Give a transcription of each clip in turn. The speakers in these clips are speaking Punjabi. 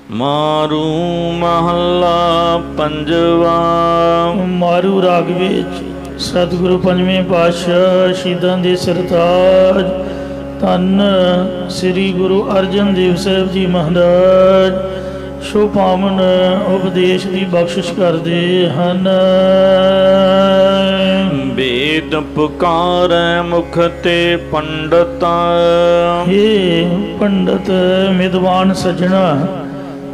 मारू महला पंजवा। मारू राग विच सतगुरु पंजवें पातशाह शहीदां दे सरताज धन श्री गुरु अर्जन देव साहिब जी महाराज शो पावन उपदेश की बख्शिश करते हैं। वेद पुकार मुख ते पंडित। हे पंडित विद्वान सज्जणा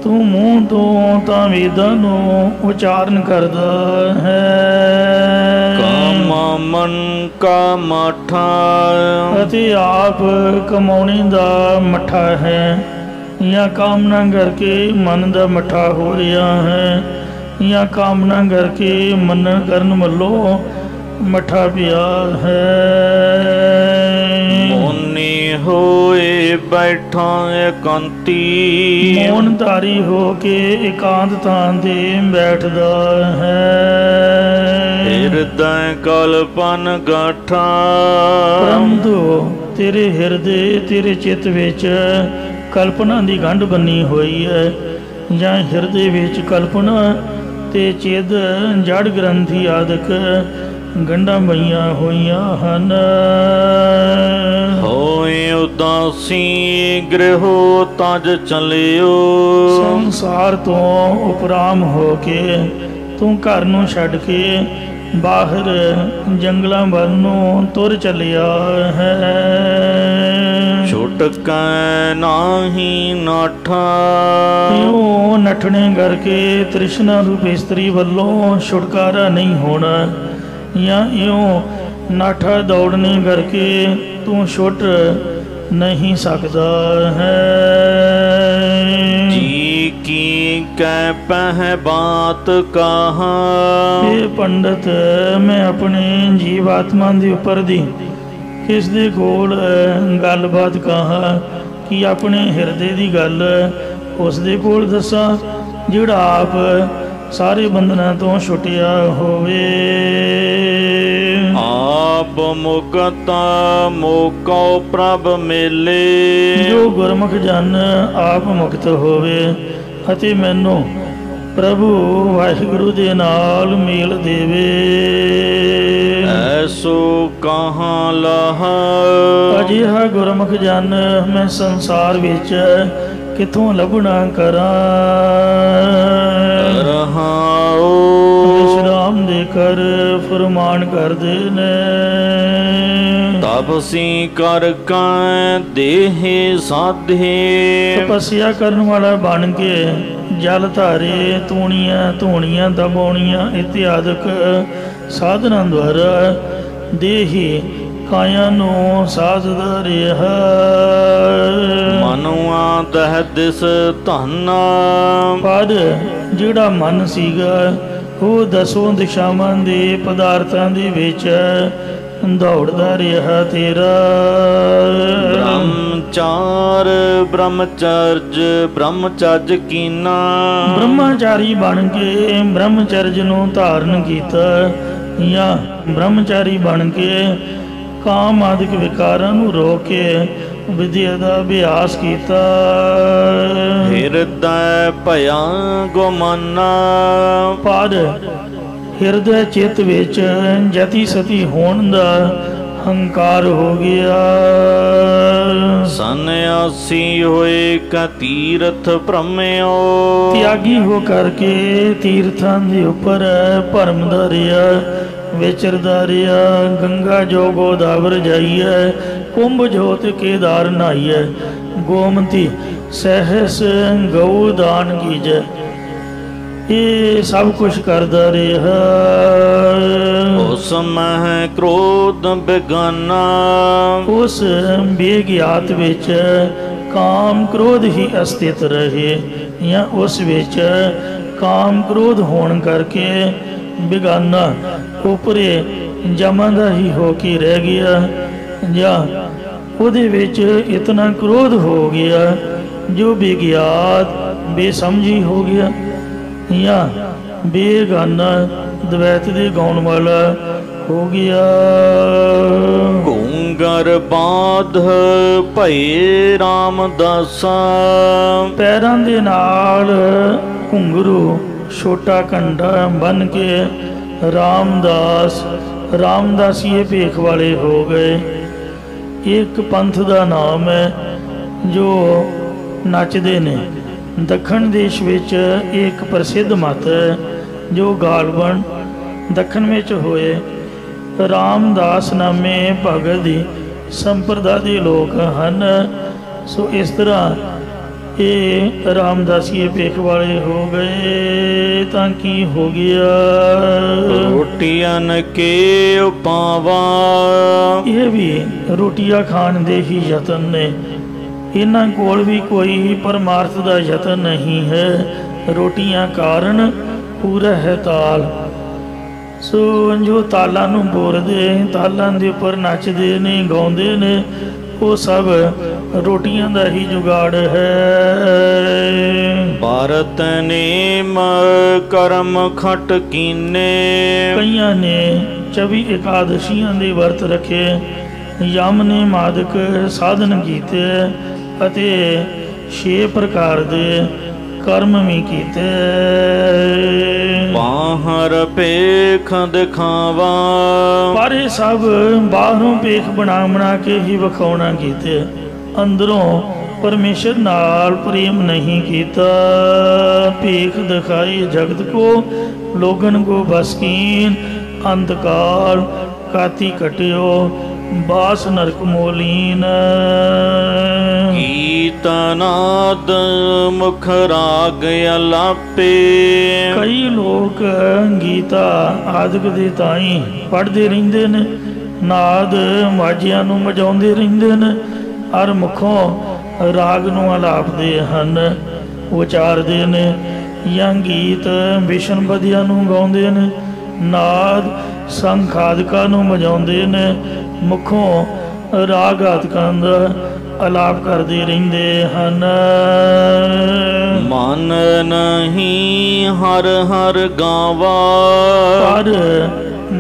तू मूँह तो तां वेदां नूं उचारण करदा है। काम मन का मठा अते आप कमाउने दा मठा है या कामना करके मन दा मठा हो रहा है या कामना करके मन करन मल्लो मठा पिया है। मोनी होए बैठा एकांती। मौनधारी हो के एकांत थां ते बैठदा है। हृदय कल्पन गाठा। परंतु तेरे हृदय तेरे चित विच कल्पना की गंढ बनी हुई है या हृदय विच कल्पना ते चिद जड़ ग्रंथि आदਿਕ गंढां पईयां होईयां हन। होए उदासी गृहो तज चलियो। संसार तो उपराम हो के तू घर नूं छड्ड के बाहर जंगलों वल नूं तुर चलिया है। छुटकै नाही नाठा। यूं नठने करके तृष्णा रूप इस्त्री वल्लों छुटकारा नहीं होना या यूं नाठा दौड़ने करके तू छुट नहीं सकता है। जी की कै पह बात कहा। ये पंडित मैं अपने जीवात्मा के उपर दी किस दे कोल गलबात कहा कि अपने हिरदे की गल उस दे कोल दसा जिहड़ा आप सारे बंधना तो छुटिया होवे। आप मुक्त मोको प्रभ मेले। जो गुरमुख जन आप मुक्त होवे अति मैनू प्रभु वाहिगुरु दे नाल मेल देवे। ऐसो कहाँ लहा। अजिहा गुरमुख जन मैं संसार विच किथों लभना करा। रहाओ विश्राम देकर फरमान करदे ने। तपसी कर कै देह साधे। तपस्या करने वाला बन के जल धारे तूणियां धूणियां दबाउणियां इत्यादि साधना द्वारा देही काया नू साधदा रहा। मनुआ दह दिस धना। पर जिहड़ा मन सीगा वो दसों दिशावां दे पदार्थां दे विच दौड़दा रहा तेरा। ब्रह्मचार ब्रह्मचर्य ब्रह्मचर्य कीना। ब्रह्मचारी बन के ब्रह्मचर्य नू धारण कीता या ब्रह्मचारी बन के काम आदि विकारां नू रोक के विद्या दा अभ्यास कीता। हृदय भया गुमाना। पर हिरदे चित विच जति सती होण दा हंकार हो गया। सन्यासी होए का तीर्थ भ्रम्यो। त्यागी हो करके तीर्थां दे उपर भरमदा रिया विचरदा रिया। गंगा जो गोदावर जाइए कुंभ जोत केदार नहाइए गोमती सहस गौ दान कीजे। ये सब कुछ करदा रहा। उस मह क्रोध बेगाना। उस बेगियात विच काम क्रोध ही अस्तित रहे या उस विच काम क्रोध होने करके बेगाना उपरे जमा दा ही हो के रह गया या उहदे विच इतना क्रोध हो गया जो बेगियात बेसमझी हो गया या बेगाना द्वैत दे गाउण वाला हो गया। घूंगर बाध भये रामदासा। ਪੈਰਾਂ ਦੇ ਨਾਲ ਘੁੰਗਰੂ ਛੋਟਾ ਕੰਡਾ ਬਨ ਕੇ ਰਾਮਦਾਸੀਏ ਭੇਖ ਵਾਲੇ ਹੋ ਗਏ। ਇੱਕ ਪੰਥ ਦਾ ਨਾਮ ਹੈ ਜੋ ਨੱਚਦੇ ਨੇ। ਦੱਖਣ ਦੇਸ਼ ਵਿੱਚ ਇੱਕ ਪ੍ਰਸਿੱਧ ਮਤ ਹੈ ਜੋ ਗਾਲਵਣ ਦੱਖਣ ਵਿੱਚ ਹੋਏ। ਰਾਮਦਾਸ ਨਾਮੇ ਭਗਤ ਦੀ ਸੰਪਰਦਾ ਦੇ ਲੋਕ ਹਨ। ਸੋ ਇਸ ਤਰ੍ਹਾਂ ਇਹ ਰਾਮਦਾਸੀਏ ਭੇਖ ਵਾਲੇ ਹੋ ਗਏ ਤਾਂ ਕੀ ਹੋ ਗਿਆ। ਰੋਟੀਆਂ ਕੇ ਉਪਾਵਾ। ਇਹ ਵੀ ਰੋਟੀਆਂ ਖਾਣ ਦੇ ਹੀ ਯਤਨ ਨੇ। ਇਹਨਾਂ ਕੋਲ ਵੀ ਕੋਈ ਪਰਮਾਰਥ ਦਾ ਯਤਨ ਨਹੀਂ ਹੈ। ਰੋਟੀਆਂ ਕਾਰਨ ਪੂਰਾ ਹੈ ਤਾਲ। ਸੋ ਜੋ ਤਾਲਾਂ ਨੂੰ ਬੋਲਦੇ, ਤਾਲਾਂ ਦੇ ਉੱਪਰ ਨੱਚਦੇ ਨੇ, ਗਾਉਂਦੇ ਨੇ, ਉਹ ਸਭ ਰੋਟੀਆਂ ਦਾ ਹੀ ਜੁਗਾੜ ਹੈ। ਭਾਰਤ ਨੇਮ ਕਰਮ ਖਟ ਕੀਨੇ। ਕਈਆਂ ਨੇ 24 ਇਕਾਦਸ਼ੀਆਂ ਦੇ ਵਰਤ ਰੱਖੇ, ਯਮ ਨੇ ਮਾਦਕ ਸਾਧਨ ਕੀਤੇ ਅਤੇ 6 ਪ੍ਰਕਾਰ ਦੇ ਕਰਮ ਵੀ ਕੀਤੇ। ਬਾਹਰ ਭੇਖ ਦਿਖਾਵਾ। ਪਰ ਇਹ ਸਭ ਬਾਹਰੋਂ ਭੇਖ ਬਣਾ ਕੇ ਹੀ ਵਿਖਾਉਣਾ ਕੀਤੇ, ਅੰਦਰੋਂ ਪਰਮੇਸ਼ਰ ਨਾਲ ਪ੍ਰੇਮ ਨਹੀਂ ਕੀਤਾ। ਭੇਖ ਦਿਖਾਈ ਜਗਤ को लोगन को बसकीन। अंतकाल काती कटियो बास नरक मोलीन। कीर्तनाद मुख राग अलापे। कई लोग गीता आदਿਕ ਦੇ ਤਾਈਂ ਪੜ੍ਹਦੇ ਰਹਿੰਦੇ ਨੇ, ਨਾਦ ਮਾਝਿਆਂ ਨੂੰ ਵਜਾਉਂਦੇ ਰਹਿੰਦੇ ਨੇ, ਹਰ ਮੁਖੋਂ ਰਾਗ ਨੂੰ ਅਲਾਪਦੇ ਹਨ, ਉਚਾਰਦੇ ਨੇ, ਜਾਂ ਗੀਤ ਵਿਸ਼ਨ ਬਦੀਆਂ ਨੂੰ ਗਾਉਂਦੇ ਨੇ, ਨਾਦ ਸੰਖ ਆਦਿਕਾਂ ਨੂੰ ਵਜਾਉਂਦੇ ਨੇ, ਮੁਖੋਂ ਰਾਗ ਆਦਿਕਾਂ ਦਾ ਅਲਾਪ ਕਰਦੇ ਰਹਿੰਦੇ ਹਨ। ਮਨ ਨਹੀਂ ਹਰ ਹਰ ਗਾਵਾ। ਪਰ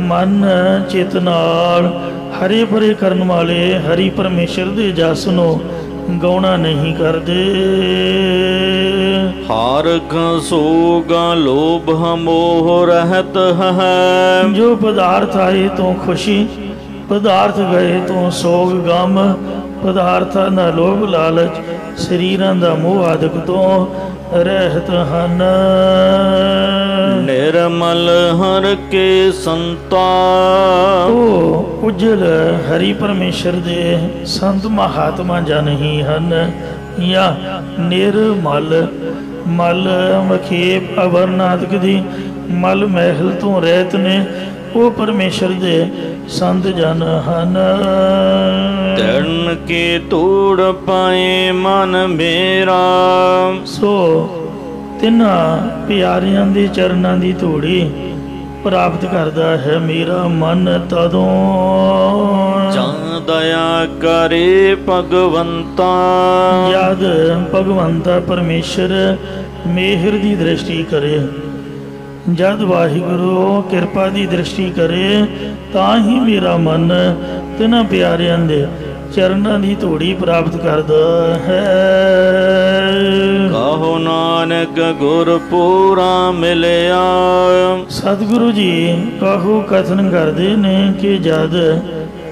ਮਨ ਚਿਤ ਨਾਲ ਹਰੇ ਭਰੇ ਕਰਨ ਵਾਲੇ ਹਰੀ ਪਰਮੇਸ਼ਰ ਦੇ ਜਸ ਨੂੰ ਗਾਉਣਾ ਨਹੀਂ ਕਰਦੇ। ਹਾਰਖ ਸੋਗਾ ਲੋਭ ਮੋਹ ਰਹਿਤ ਹੈ। ਜੋ ਪਦਾਰਥ ਆਏ ਤੋਂ ਖੁਸ਼ੀ, ਪਦਾਰਥ ਗਏ ਤੋਂ ਸੋਗ ਗਮ, ਪਦਾਰਥਾਂ ਦਾ ਲੋਭ ਲਾਲਚ, ਸਰੀਰਾਂ ਦਾ ਮੋਹ ਆਦਿਕ ਤੋਂ ਰਹਿਤ ਹਨ। ਨਿਰਮਲ ਹਰ ਕੇ ਸੰਤਾ। ਉਹ ਉਜਲ ਹਰੀ ਪਰਮੇਸ਼ਰ ਦੇ ਸੰਤ ਮਹਾਤਮਾ ਜਨ ਹੀ ਹਨ। ਜਾਂ ਨਿਰਮਲ ਮਲ ਮਖੇਪ ਅਵਰਨਾਦਿਕ ਦੀ ਮਲ ਮਹਿਲ ਤੋਂ ਰਹਿਤ ਨੇ, ਉਹ ਪਰਮੇਸ਼ਰ ਦੇ ਸੰਤ ਜਨ ਹਨ। ਤਰਨ ਕੇ ਤੋੜ ਪਾਏ ਮਨ ਮੇਰਾ। ਸੋ ਤਿੰਨਾਂ ਪਿਆਰਿਆਂ ਦੇ ਚਰਨਾਂ ਦੀ ਧੂੜੀ ਪ੍ਰਾਪਤ ਕਰਦਾ ਹੈ ਮੇਰਾ ਮਨ ਤਦੋਂ। ਜਾਂ ਦਇਆ ਕਰੇ ਭਗਵੰਤਾ। ਜਦ ਭਗਵੰਤਾ ਪਰਮੇਸ਼ਰ ਮਿਹਰ ਦੀ ਦ੍ਰਿਸ਼ਟੀ ਕਰੇ, ਜਦ ਵਾਹਿਗੁਰੂ ਕਿਰਪਾ ਦੀ ਦ੍ਰਿਸ਼ਟੀ ਕਰੇ, ਤਾਂ ਹੀ ਮੇਰਾ ਮਨ ਤਿੰਨਾਂ ਪਿਆਰਿਆਂ ਦੇ ਚਰਨਾਂ ਦੀ ਧੂੜੀ ਪ੍ਰਾਪਤ ਕਰਦਾ ਹੈ। ਕਹੋ ਨਾਨਕ ਗੁਰ ਪੂਰਾ ਮਿਲਿਆ। ਸਤਿਗੁਰੂ ਜੀ ਕਹੋ ਕਥਨ ਕਰਦੇ ਨੇ ਕਿ ਜਦ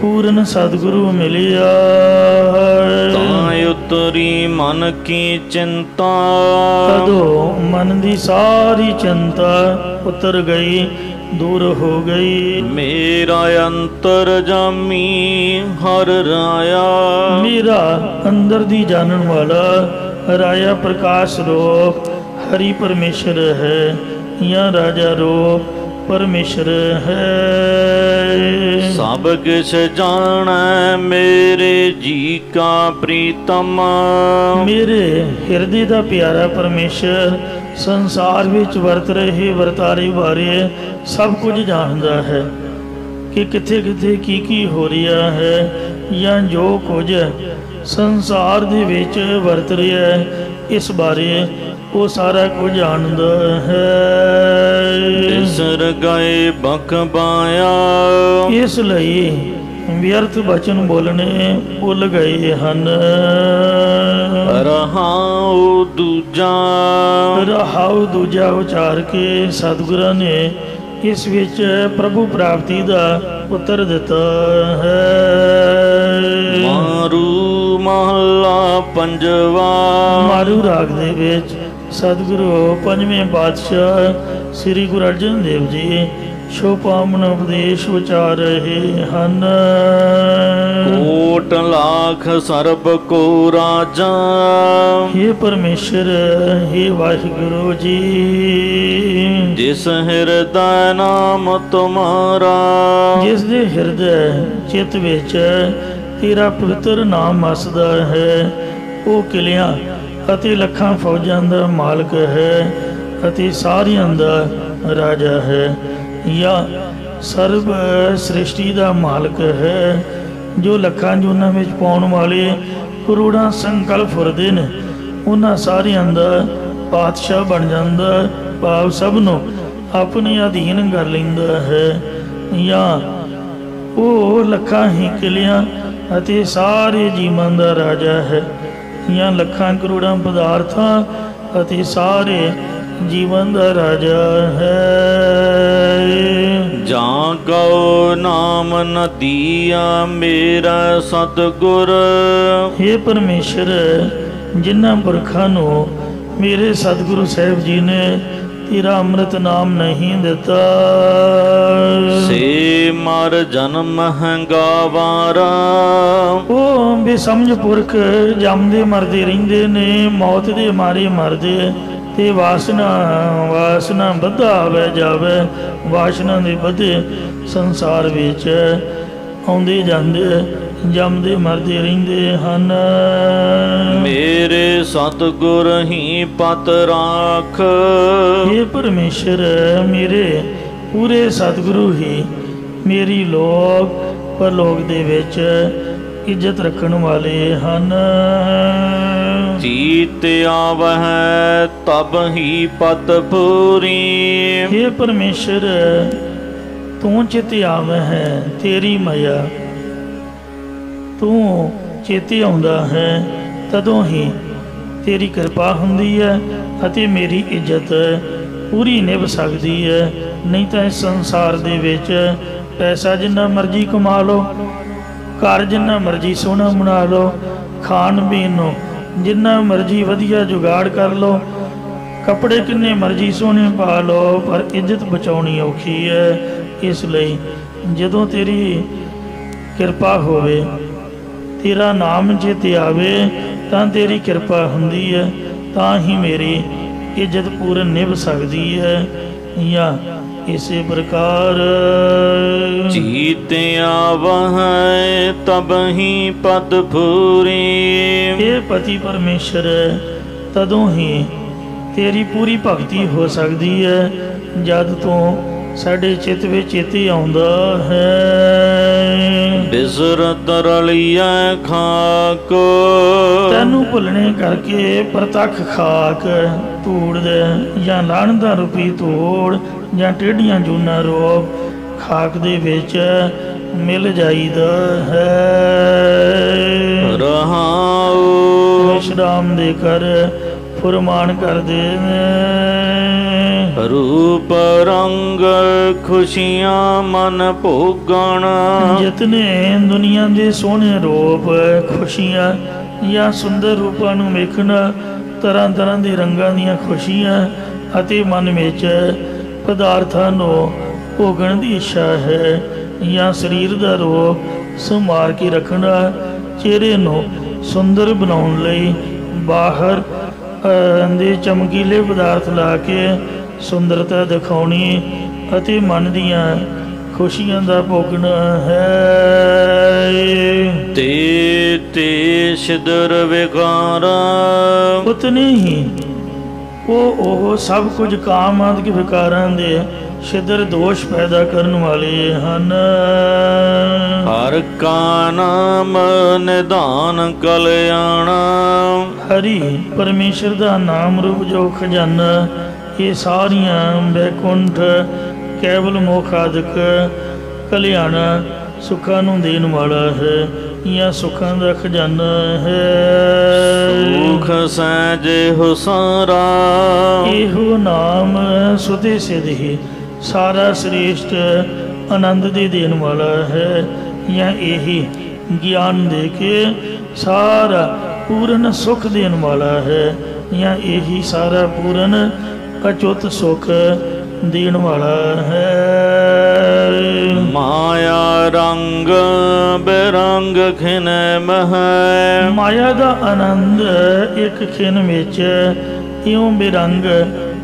ਪੂਰਨ ਸਤਿਗੁਰੂ ਮਿਲਿਆ, ਤਾਂ ਉਤਰੀ ਮਨ ਕੀ ਚਿੰਤਾ। ਤਦੋਂ ਮਨ ਦੀ ਸਾਰੀ ਚਿੰਤਾ ਉਤਰ ਗਈ, दूर हो गई। मेरा अंतर जामी हर राया। मेरा अंदर दी जानन वाला राया प्रकाश रूप हरि परमेश्वर है, या राजा रूप परमेश्वर है। सब किछ जाने मेरे जी का प्रीतम। मेरे हृदय का प्यारा परमेश्वर संसार विच वरत रहे वरतारे बारे सब कुछ जानता है कि किथे किथे की हो रहा है, या जो कुछ संसार दे विच वरत रहा है ਇਸ ਬਾਰੇ ਉਹ ਸਾਰਾ ਕੁਝ ਜਾਣਦਾ ਹੈ। ਤਿਸਰ ਗਏ ਬਖ ਬਾਇਆ, ਇਸ ਲਈ ਵਿਅਰਥ ਬਚਨ ਬੋਲਣੇ ਭੁੱਲ ਗਏ ਹਨ। ਰਹਾਉ ਦੂਜਾ, ਰਹਾਉ ਦੂਜਾ ਉਚਾਰ ਕੇ ਸਤਿਗੁਰਾਂ ਨੇ ਇਸ ਵਿੱਚ ਪ੍ਰਭੂ ਪ੍ਰਾਪਤੀ ਦਾ ਉੱਤਰ ਦਿੱਤਾ ਹੈ। ਮਾਰੂ ਮਹੱਲਾ ਪੰਜਵਾ। ਮਾਰੂ ਰਾਗ ਦੇ ਵਿੱਚ ਸਤਿਗੁਰੂ ਪੰਜਵੇਂ ਪਾਤਸ਼ਾਹ ਸ੍ਰੀ ਗੁਰੂ ਅਰਜਨ ਦੇਵ ਜੀ ਸ਼ੋਭਾਮਨ ਉਪਦੇਸ਼ ਉਚਾਰ ਰਹੇ ਹਨ। ਕੋਟ ਲਾਖ ਸਰਬ ਕੋ ਰਾਜਾ, हे ਪਰਮੇਸ਼ਰ, हे ਵਾਹਿਗੁਰੂ ਜੀ, ਜਿਸ ਹਿਰਦੈ ਨਾਮ ਤੁਮਾਰਾ, ਜਿਸ ਦੇ ਹਿਰਦੇ ਚਿੱਤ ਵਿੱਚ ਤੇਰਾ ਪਵਿੱਤਰ ਨਾਮ ਵਸਦਾ ਹੈ, ਉਹ ਕਿਲਿਆਂ ਅਤੇ ਲੱਖਾਂ ਫੌਜਾਂ ਦਾ ਮਾਲਕ ਹੈ ਅਤੇ ਸਾਰਿਆਂ ਦਾ ਰਾਜਾ ਹੈ, ਜਾਂ ਸਰਬ ਸ੍ਰਿਸ਼ਟੀ ਦਾ ਮਾਲਕ ਹੈ, ਜੋ ਲੱਖਾਂ ਜੂਨਾਂ ਵਿੱਚ ਪਾਉਣ ਵਾਲੇ ਕਰੋੜਾਂ ਸੰਕਲਪ ਫੁਰਦੇ ਨੇ, ਉਹਨਾਂ ਸਾਰਿਆਂ ਦਾ ਪਾਤਸ਼ਾਹ ਬਣ ਜਾਂਦਾ, ਭਾਵ ਸਭ ਨੂੰ ਆਪਣੇ ਅਧੀਨ ਕਰ ਲੈਂਦਾ ਹੈ, ਜਾਂ ਉਹ ਲੱਖਾਂ ਹੀ ਕਿਲਿਆਂ ਅਤੇ ਸਾਰੇ ਜੀਵਾਂ ਦਾ ਰਾਜਾ ਹੈ, ਜਾਂ ਲੱਖਾਂ ਕਰੋੜਾਂ ਪਦਾਰਥਾਂ ਅਤੇ ਸਾਰੇ ਜੀਵਨ ਦਾ ਰਾਜਾ ਹੈ। ਜਾਂ ਕਉ ਨਾਮ ਨਦੀਆ ਮੇਰਾ ਸਤਿਗੁਰ, हे ਪਰਮੇਸ਼ਰ, ਜਿਨ੍ਹਾਂ ਪੁਰਖਾਂ ਨੂੰ ਮੇਰੇ ਸਤਿਗੁਰੂ ਸਾਹਿਬ ਜੀ ਨੇ ਤੇਰਾ ਅੰਮ੍ਰਿਤ ਨਾਮ ਨਹੀਂ ਦਿੱਤਾ, ਸੇ ਮਰ ਜਨਮ ਹੰਗਾਵਾਰਾ, ਉਹ ਬੇਸਮਝ ਪੁਰਖ ਜੰਮਦੇ ਮਰਦੇ ਰਹਿੰਦੇ ਨੇ, ਮੌਤ ਦੇ ਮਾਰੇ ਮਰਦੇ, ਤੇ ਵਾਸਨਾ ਵਧਾ ਆਵੇ ਜਾਵੇ, ਵਾਸਨਾ ਦੇ ਵਧੇ ਸੰਸਾਰ ਵਿੱਚ ਆਉਂਦੇ ਜਾਂਦੇ ਜੰਮਦੇ ਮਰਦੇ ਰਹਿੰਦੇ ਹਨ। ਮੇਰੇ ਸਤਿਗੁਰ ਹੀ ਪਤ ਰਾਖ, हे ਪਰਮੇਸ਼ਰ, ਮੇਰੇ ਪੂਰੇ ਸਤਿਗੁਰੂ ਹੀ ਮੇਰੀ ਲੋਕ ਪਰਲੋਕ ਦੇ ਵਿੱਚ ਇੱਜ਼ਤ ਰੱਖਣ ਵਾਲੇ ਹਨ। ਚੀਤ ਆਵਹਿ ਤਬ ਹੀ ਪਤ ਪੂਰੀ, हे ਪਰਮੇਸ਼ਰ, ਤੂੰ ਚਿਤ ਆਵਹਿ, ਤੇਰੀ ਮਾਇਆ ਤੂੰ ਚੇਤੇ ਆਉਂਦਾ ਹੈ, ਤਦੋਂ ਹੀ ਤੇਰੀ ਕਿਰਪਾ ਹੁੰਦੀ ਹੈ ਅਤੇ ਮੇਰੀ ਇੱਜ਼ਤ ਪੂਰੀ ਨਿਭ ਸਕਦੀ ਹੈ। ਨਹੀਂ ਤਾਂ ਇਸ ਸੰਸਾਰ ਦੇ ਵਿੱਚ ਪੈਸਾ ਜਿੰਨਾ ਮਰਜ਼ੀ ਕਮਾ ਲਓ, ਘਰ ਜਿੰਨਾ ਮਰਜ਼ੀ ਸੋਹਣਾ ਬਣਾ ਲਓ, ਖਾਣ ਪੀਣ ਨੂੰ ਜਿੰਨਾ ਮਰਜ਼ੀ ਵਧੀਆ ਜੁਗਾੜ ਕਰ ਲਓ, ਕੱਪੜੇ ਕਿੰਨੇ ਮਰਜ਼ੀ ਸੋਹਣੇ ਪਾ ਲਓ, ਪਰ ਇੱਜ਼ਤ ਬਚਾਉਣੀ ਔਖੀ ਹੈ। ਇਸ ਲਈ ਜਦੋਂ ਤੇਰੀ ਕਿਰਪਾ ਹੋਵੇ, ਤੇਰਾ ਨਾਮ ਚੇਤੇ ਆਵੇ, ਤਾਂ ਤੇਰੀ ਕਿਰਪਾ ਹੁੰਦੀ ਹੈ, ਤਾਂ ਹੀ ਮੇਰੀ ਇੱਜ਼ਤ ਪੂਰਨ ਨਿਭ ਸਕਦੀ ਹੈ। ਜਾਂ ਇਸੇ ਪ੍ਰਕਾਰ ਚੀਤ ਆਵਹਿ ਤਬ ਹੀ ਪਤ ਪੂਰੀ, ਇਹ ਪਤੀ ਪਰਮੇਸ਼ਰ, ਤਦੋਂ ਹੀ ਤੇਰੀ ਪੂਰੀ ਭਗਤੀ ਹੋ ਸਕਦੀ ਹੈ, ਜਦ ਤੂੰ ਸਾਡੇ ਚਿੱਤ ਵਿੱਚ ਚੇਤੇ ਆਉਂਦਾ ਹੈ। ਬਿਸਰਤ ਰਲੀਐ ਖਾਕ, ਤੈਨੂੰ ਭੁੱਲਣੇ ਕਰਕੇ ਪ੍ਰਤੱਖ ਖਾਕ ਧੂੜ ਦੇ, ਜਾਂ ਲਾਹਣਤਾ ਰੂਪੀ ਧੂੜ, ਜਾਂ ਟੇਢੀਆਂ ਜੂਨਾਂ ਰੋਗ ਖਾਕ ਦੇ ਵਿੱਚ ਮਿਲ ਜਾਈਦਾ ਹੈ। ਰਹਾਉ ਵਿਸ਼ਰਾਮ ਦੇ ਕਰ ਫੁਰਮਾਨ ਕਰਦੇ ਨੇ, ਰੂਪ ਰੰਗ ਖੁਸ਼ੀਆਂ ਮਨ ਭੋਗਣ, ਜਿਤਨੇ ਦੁਨੀਆ ਦੇ ਸੋਹਣੇ ਰੂਪ, ਖੁਸ਼ੀਆਂ ਜਾਂ ਸੁੰਦਰ ਰੂਪਾਂ ਨੂੰ ਵੇਖਣਾ, ਤਰ੍ਹਾਂ ਤਰ੍ਹਾਂ ਦੇ ਰੰਗਾਂ ਦੀਆਂ ਖੁਸ਼ੀਆਂ ਅਤੇ ਮਨ ਵਿੱਚ ਪਦਾਰਥਾਂ ਨੂੰ ਭੋਗਣ ਦੀ ਇੱਛਾ ਹੈ, ਜਾਂ ਸਰੀਰ ਦਾ ਰੂਪ ਸੰਭਾਲ ਕੇ ਰੱਖਣਾ, ਚਿਹਰੇ ਨੂੰ ਸੁੰਦਰ ਬਣਾਉਣ ਲਈ ਬਾਹਰ ਦੇ ਚਮਕੀਲੇ ਪਦਾਰਥ ਲਾ ਕੇ ਸੁੰਦਰਤਾ ਦਿਖਾਉਣੀ, ਅਤੇ ਮਨ ਦੀਆਂ ਖੁਸ਼ੀਆਂ ਦਾ ਭੋਗਣਾ ਹੈ। ਤੇ ਸਿਦਰ ਵਿਕਾਰ, ਉਤਨੇ ਹੀ ਉਹ ਸਭ ਕੁਝ ਕਾਮ ਆਦਿਕ ਵਿਕਾਰਾਂ ਦੇ ਛਿਦਰ ਦੋਸ਼ ਪੈਦਾ ਕਰਨ ਵਾਲੇ ਹਨ। ਹਰ ਕਾ ਨਾਮ ਨਿਧਾਨ ਕਲਿਆਣ। ਹਰੀ ਪਰਮੇਸ਼ਰ ਦਾ ਨਾਮ ਰੂਪ ਜੋ ਖਜ਼ਾਨਾ, ਇਹ ਸਾਰੀਆਂ ਬੈਕੁੰਠ ਕੇਵਲ ਮੋਖ ਆਦਿਕ ਕਲਿਆਣ ਸੁੱਖਾਂ ਨੂੰ ਦੇਣ ਵਾਲਾ ਹੈ, ਜਾਂ ਸੁੱਖਾਂ ਦਾ ਖਜ਼ਾਨਾ ਹੈ। ਸੁਖ ਸਹਿਜੇ ਹੁਸਾਰਾ। ਇਹੋ ਨਾਮ ਸੁਦੇ ਸਿਧਿ ਸਾਰਾ ਸ੍ਰੇਸ਼ਟ ਆਨੰਦ ਦੇ ਦੇਣ ਵਾਲਾ ਹੈ, ਜਾਂ ਇਹੀ ਗਿਆਨ ਦੇ ਕੇ ਸਾਰਾ ਪੂਰਨ ਸੁਖ ਦੇਣ ਵਾਲਾ ਹੈ, ਜਾਂ ਇਹੀ ਸਾਰਾ ਪੂਰਨ ਅਚੁੱਤ ਸੁਖ ਦੇਣ ਵਾਲਾ ਹੈ। ਮਾਇਆ ਰੰਗ ਬੇਰੰਗ ਖਿਨ ਮਹ। ਮਾਇਆ ਦਾ ਆਨੰਦ ਇੱਕ ਖਿਨ ਵਿੱਚ ਇਉਂ ਬੇਰੰਗ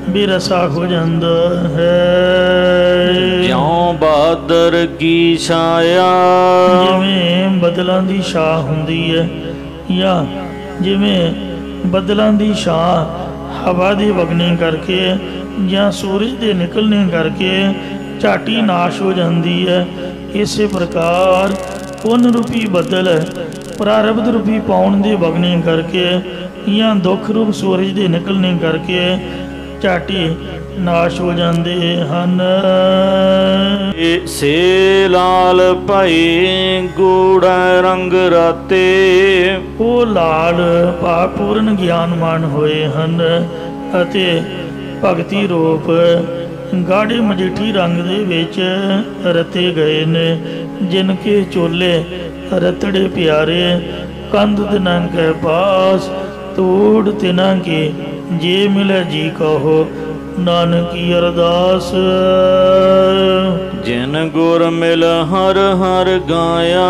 ਬੇਰਸਾ ਹੋ ਜਾਂਦਾ ਹੈ। ਜਿਉਂ ਬਾਦਰ ਕੀ ਛਾਇਆ। ਜਿਵੇਂ ਬਦਲਾਂ ਦੀ ਛਾਂ ਹੁੰਦੀ ਹੈ, ਜਾਂ ਜਿਵੇਂ ਬਦਲਾਂ ਦੀ ਛਾਂ ਹਵਾ ਦੇ ਵਗਣੇ ਕਰਕੇ ਜਾਂ ਸੂਰਜ ਦੇ ਨਿਕਲਣੇ ਕਰਕੇ ਝਾਟੀ ਨਾਸ਼ ਹੋ ਜਾਂਦੀ ਹੈ, ਇਸੇ ਪ੍ਰਕਾਰ ਪੁੰਨ ਰੂਪੀ ਬੱਦਲ ਪ੍ਰਾਰਬਧ ਰੂਪੀ ਪੌਣ ਦੇ ਵਗਣੇ ਕਰਕੇ ਜਾਂ ਦੁੱਖ ਰੂਪ ਸੂਰਜ ਦੇ ਨਿਕਲਣੇ ਕਰਕੇ ਝਾਟੀ ਨਾਸ਼ ਹੋ ਜਾਂਦੇ ਹਨ। ਸੇ ਲਾਲ ਭਾਈ ਗੂੜਾ ਰੰਗ ਰਾਤੇ। ਉਹ ਲਾਲ ਭਾਵ ਪੂਰਨ ਗਿਆਨਵਾਨ ਹੋਏ ਹਨ ਅਤੇ ਭਗਤੀ ਰੂਪ ਗਾੜੇ ਮਜੀਠੀ ਰੰਗ ਦੇ ਵਿੱਚ ਰਤੇ ਗਏ ਨੇ। ਜਿਨ ਕੇ ਚੋਲੇ ਰਤੜੇ ਪਿਆਰੇ, ਕੰਧ ਤਿਨਾਂ ਕੇ ਪਾਸ ਤੋੜ ਤਿਨਾਂ ਕੀ, ਜੇ ਮਿਲੇ ਜੀ ਕਹੋ ਨਾਨਕੀ ਅਰਦਾਸ। ਜਿਨ ਗੁਰ ਮਿਲ ਹਰ ਹਰ ਗਾਇਆ।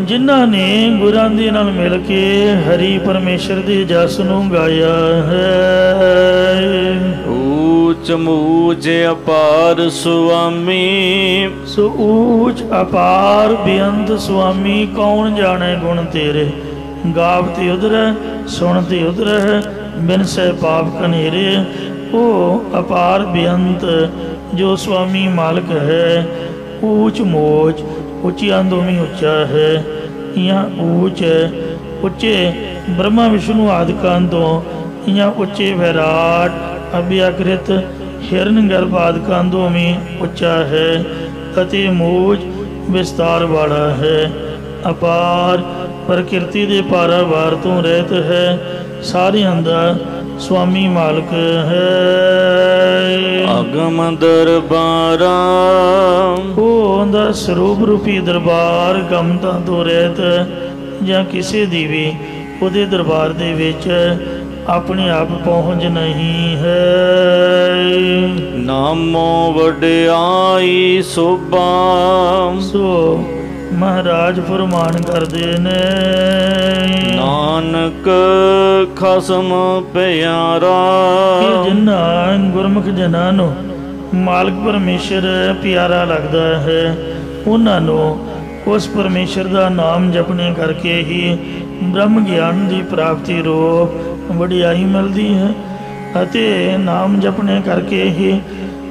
ਜਿਨ੍ਹਾਂ ਨੇ ਗੁਰਾਂ ਦੇ ਨਾਲ ਮਿਲ ਕੇ ਹਰੀ ਪਰਮੇਸ਼ਰ ਦੇ ਜਸ ਨੂੰ ਗਾਇਆ ਹੈ। ਊਚ ਮੂਚ ਅਪਾਰ ਸੁਆਮੀ। ਸੋ ਊਚ ਅਪਾਰ ਬੇਅੰਤ ਸੁਆਮੀ, ਕੌਣ ਜਾਣੇ ਗੁਣ ਤੇਰੇ। ਗਾਵਤੇ ਉਧਰ ਸੁਣਤੇ ਉਧਰ, ਬਿਨ ਸਹਿ ਪਾਪ ਕਨੇਰੇ। ਉਹ ਅਪਾਰ ਬੇਅੰਤ ਜੋ ਸੁਆਮੀ ਮਾਲਕ ਹੈ। ਊਚ ਮੋਚ ਉੱਚੀਆਂ ਦੋਵੇਂ ਉੱਚਾ ਹੈ, ਜਾਂ ਊਚ ਉੱਚੇ ਬ੍ਰਹਮਾ ਵਿਸ਼ਨੂੰ ਆਦਿਕਾਂ ਤੋਂ, ਜਾਂ ਉੱਚੇ ਵਿਰਾਟ ਅਭਿਆਕ੍ਰਿਤ ਹਿਰਨ ਗਰਭ ਆਦਿਕਾਂ ਤੋਂ ਵੀ ਉੱਚਾ ਹੈ, ਅਤੇ ਮੋਚ ਵਿਸਤਾਰ ਵਾਲਾ ਹੈ। ਅਪਾਰ ਪ੍ਰਕਿਰਤੀ ਦੇ ਪਾਰਾਵਾਰ ਤੋਂ ਰਹਿਤ ਹੈ, ਸਾਰਿਆਂ ਦਾ ਸੁਆਮੀ ਮਾਲਕ ਹੈ। ਅਗਮ ਦਰਬਾਰਾ। ਉਹ ਦਾ ਸਰੂਪ ਰੂਪੀ ਦਰਬਾਰ ਗਮਤਾ ਤੋਂ ਰਹਿਤ, ਜਾਂ ਕਿਸੇ ਦੀ ਵੀ ਉਹਦੇ ਦਰਬਾਰ ਦੇ ਵਿੱਚ ਆਪਣੇ ਆਪ ਪਹੁੰਚ ਨਹੀਂ ਹੈ। ਨਾਮੋ ਵਡਿਆਈ ਸੋਭਾ। ਸੋ ਮਹਾਰਾਜ ਫਰਮਾਨ ਕਰਦੇ ਨੇ, ਨਾਨਕ ਖਸਮ ਪਿਆਰਾ। ਕਿ ਜਿਨ੍ਹਾਂ ਗੁਰਮੁਖ ਜਨਾਂ ਨੂੰ ਮਾਲਕ ਪਰਮੇਸ਼ਰ ਪਿਆਰਾ ਲੱਗਦਾ ਹੈ, ਉਹਨਾਂ ਨੂੰ ਉਸ ਪਰਮੇਸ਼ਰ ਦਾ ਨਾਮ ਜਪਣੇ ਕਰਕੇ ਹੀ ਬ੍ਰਹਮ ਗਿਆਨ ਦੀ ਪ੍ਰਾਪਤੀ ਰੂਪ ਵਡਿਆਈ ਮਿਲਦੀ ਹੈ, ਅਤੇ ਨਾਮ ਜਪਣੇ ਕਰਕੇ ਹੀ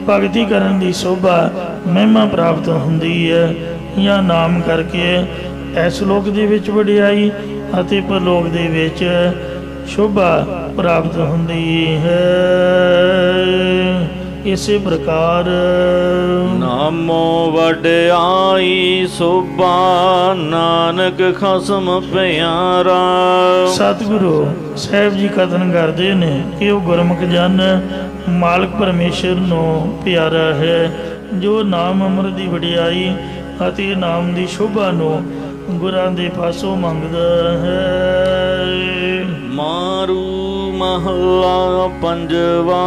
ਭਗਤੀ ਕਰਨ ਦੀ ਸੋਭਾ ਮਹਿਮਾ ਪ੍ਰਾਪਤ ਹੁੰਦੀ ਹੈ, ਜਾਂ ਨਾਮ ਕਰਕੇ ਇਸ ਲੋਕ ਦੇ ਵਿੱਚ ਵਡਿਆਈ ਅਤੇ ਪਰਲੋਕ ਦੇ ਵਿੱਚ ਸ਼ੋਭਾ ਪ੍ਰਾਪਤ ਹੁੰਦੀ ਹੈ। ਇਸੇ ਪ੍ਰਕਾਰ ਨਾਮੋ ਵਡਿਆਈ ਸੋਭਾ, ਨਾਨਕ ਖਸਮ ਪਿਆਰਾ। ਸਤਿਗੁਰੂ ਸਾਹਿਬ ਜੀ ਕਥਨ ਕਰਦੇ ਨੇ ਕਿ ਉਹ ਗੁਰਮੁਖ ਜਨ ਮਾਲਕ ਪਰਮੇਸ਼ਰ ਨੂੰ ਪਿਆਰਾ ਹੈ, ਜੋ ਨਾਮ ਅੰਮ੍ਰਿਤ ਦੀ ਵਡਿਆਈ ਅਤੇ ਨਾਮ ਦੀ ਸ਼ੋਭਾ ਨੂੰ ਗੁਰਾਂ ਦੇ ਪਾਸੋਂ ਮੰਗਦਾ ਹੈ। ਮਾਰੂ ਮਹੱਲਾ ਪੰਜਵਾ।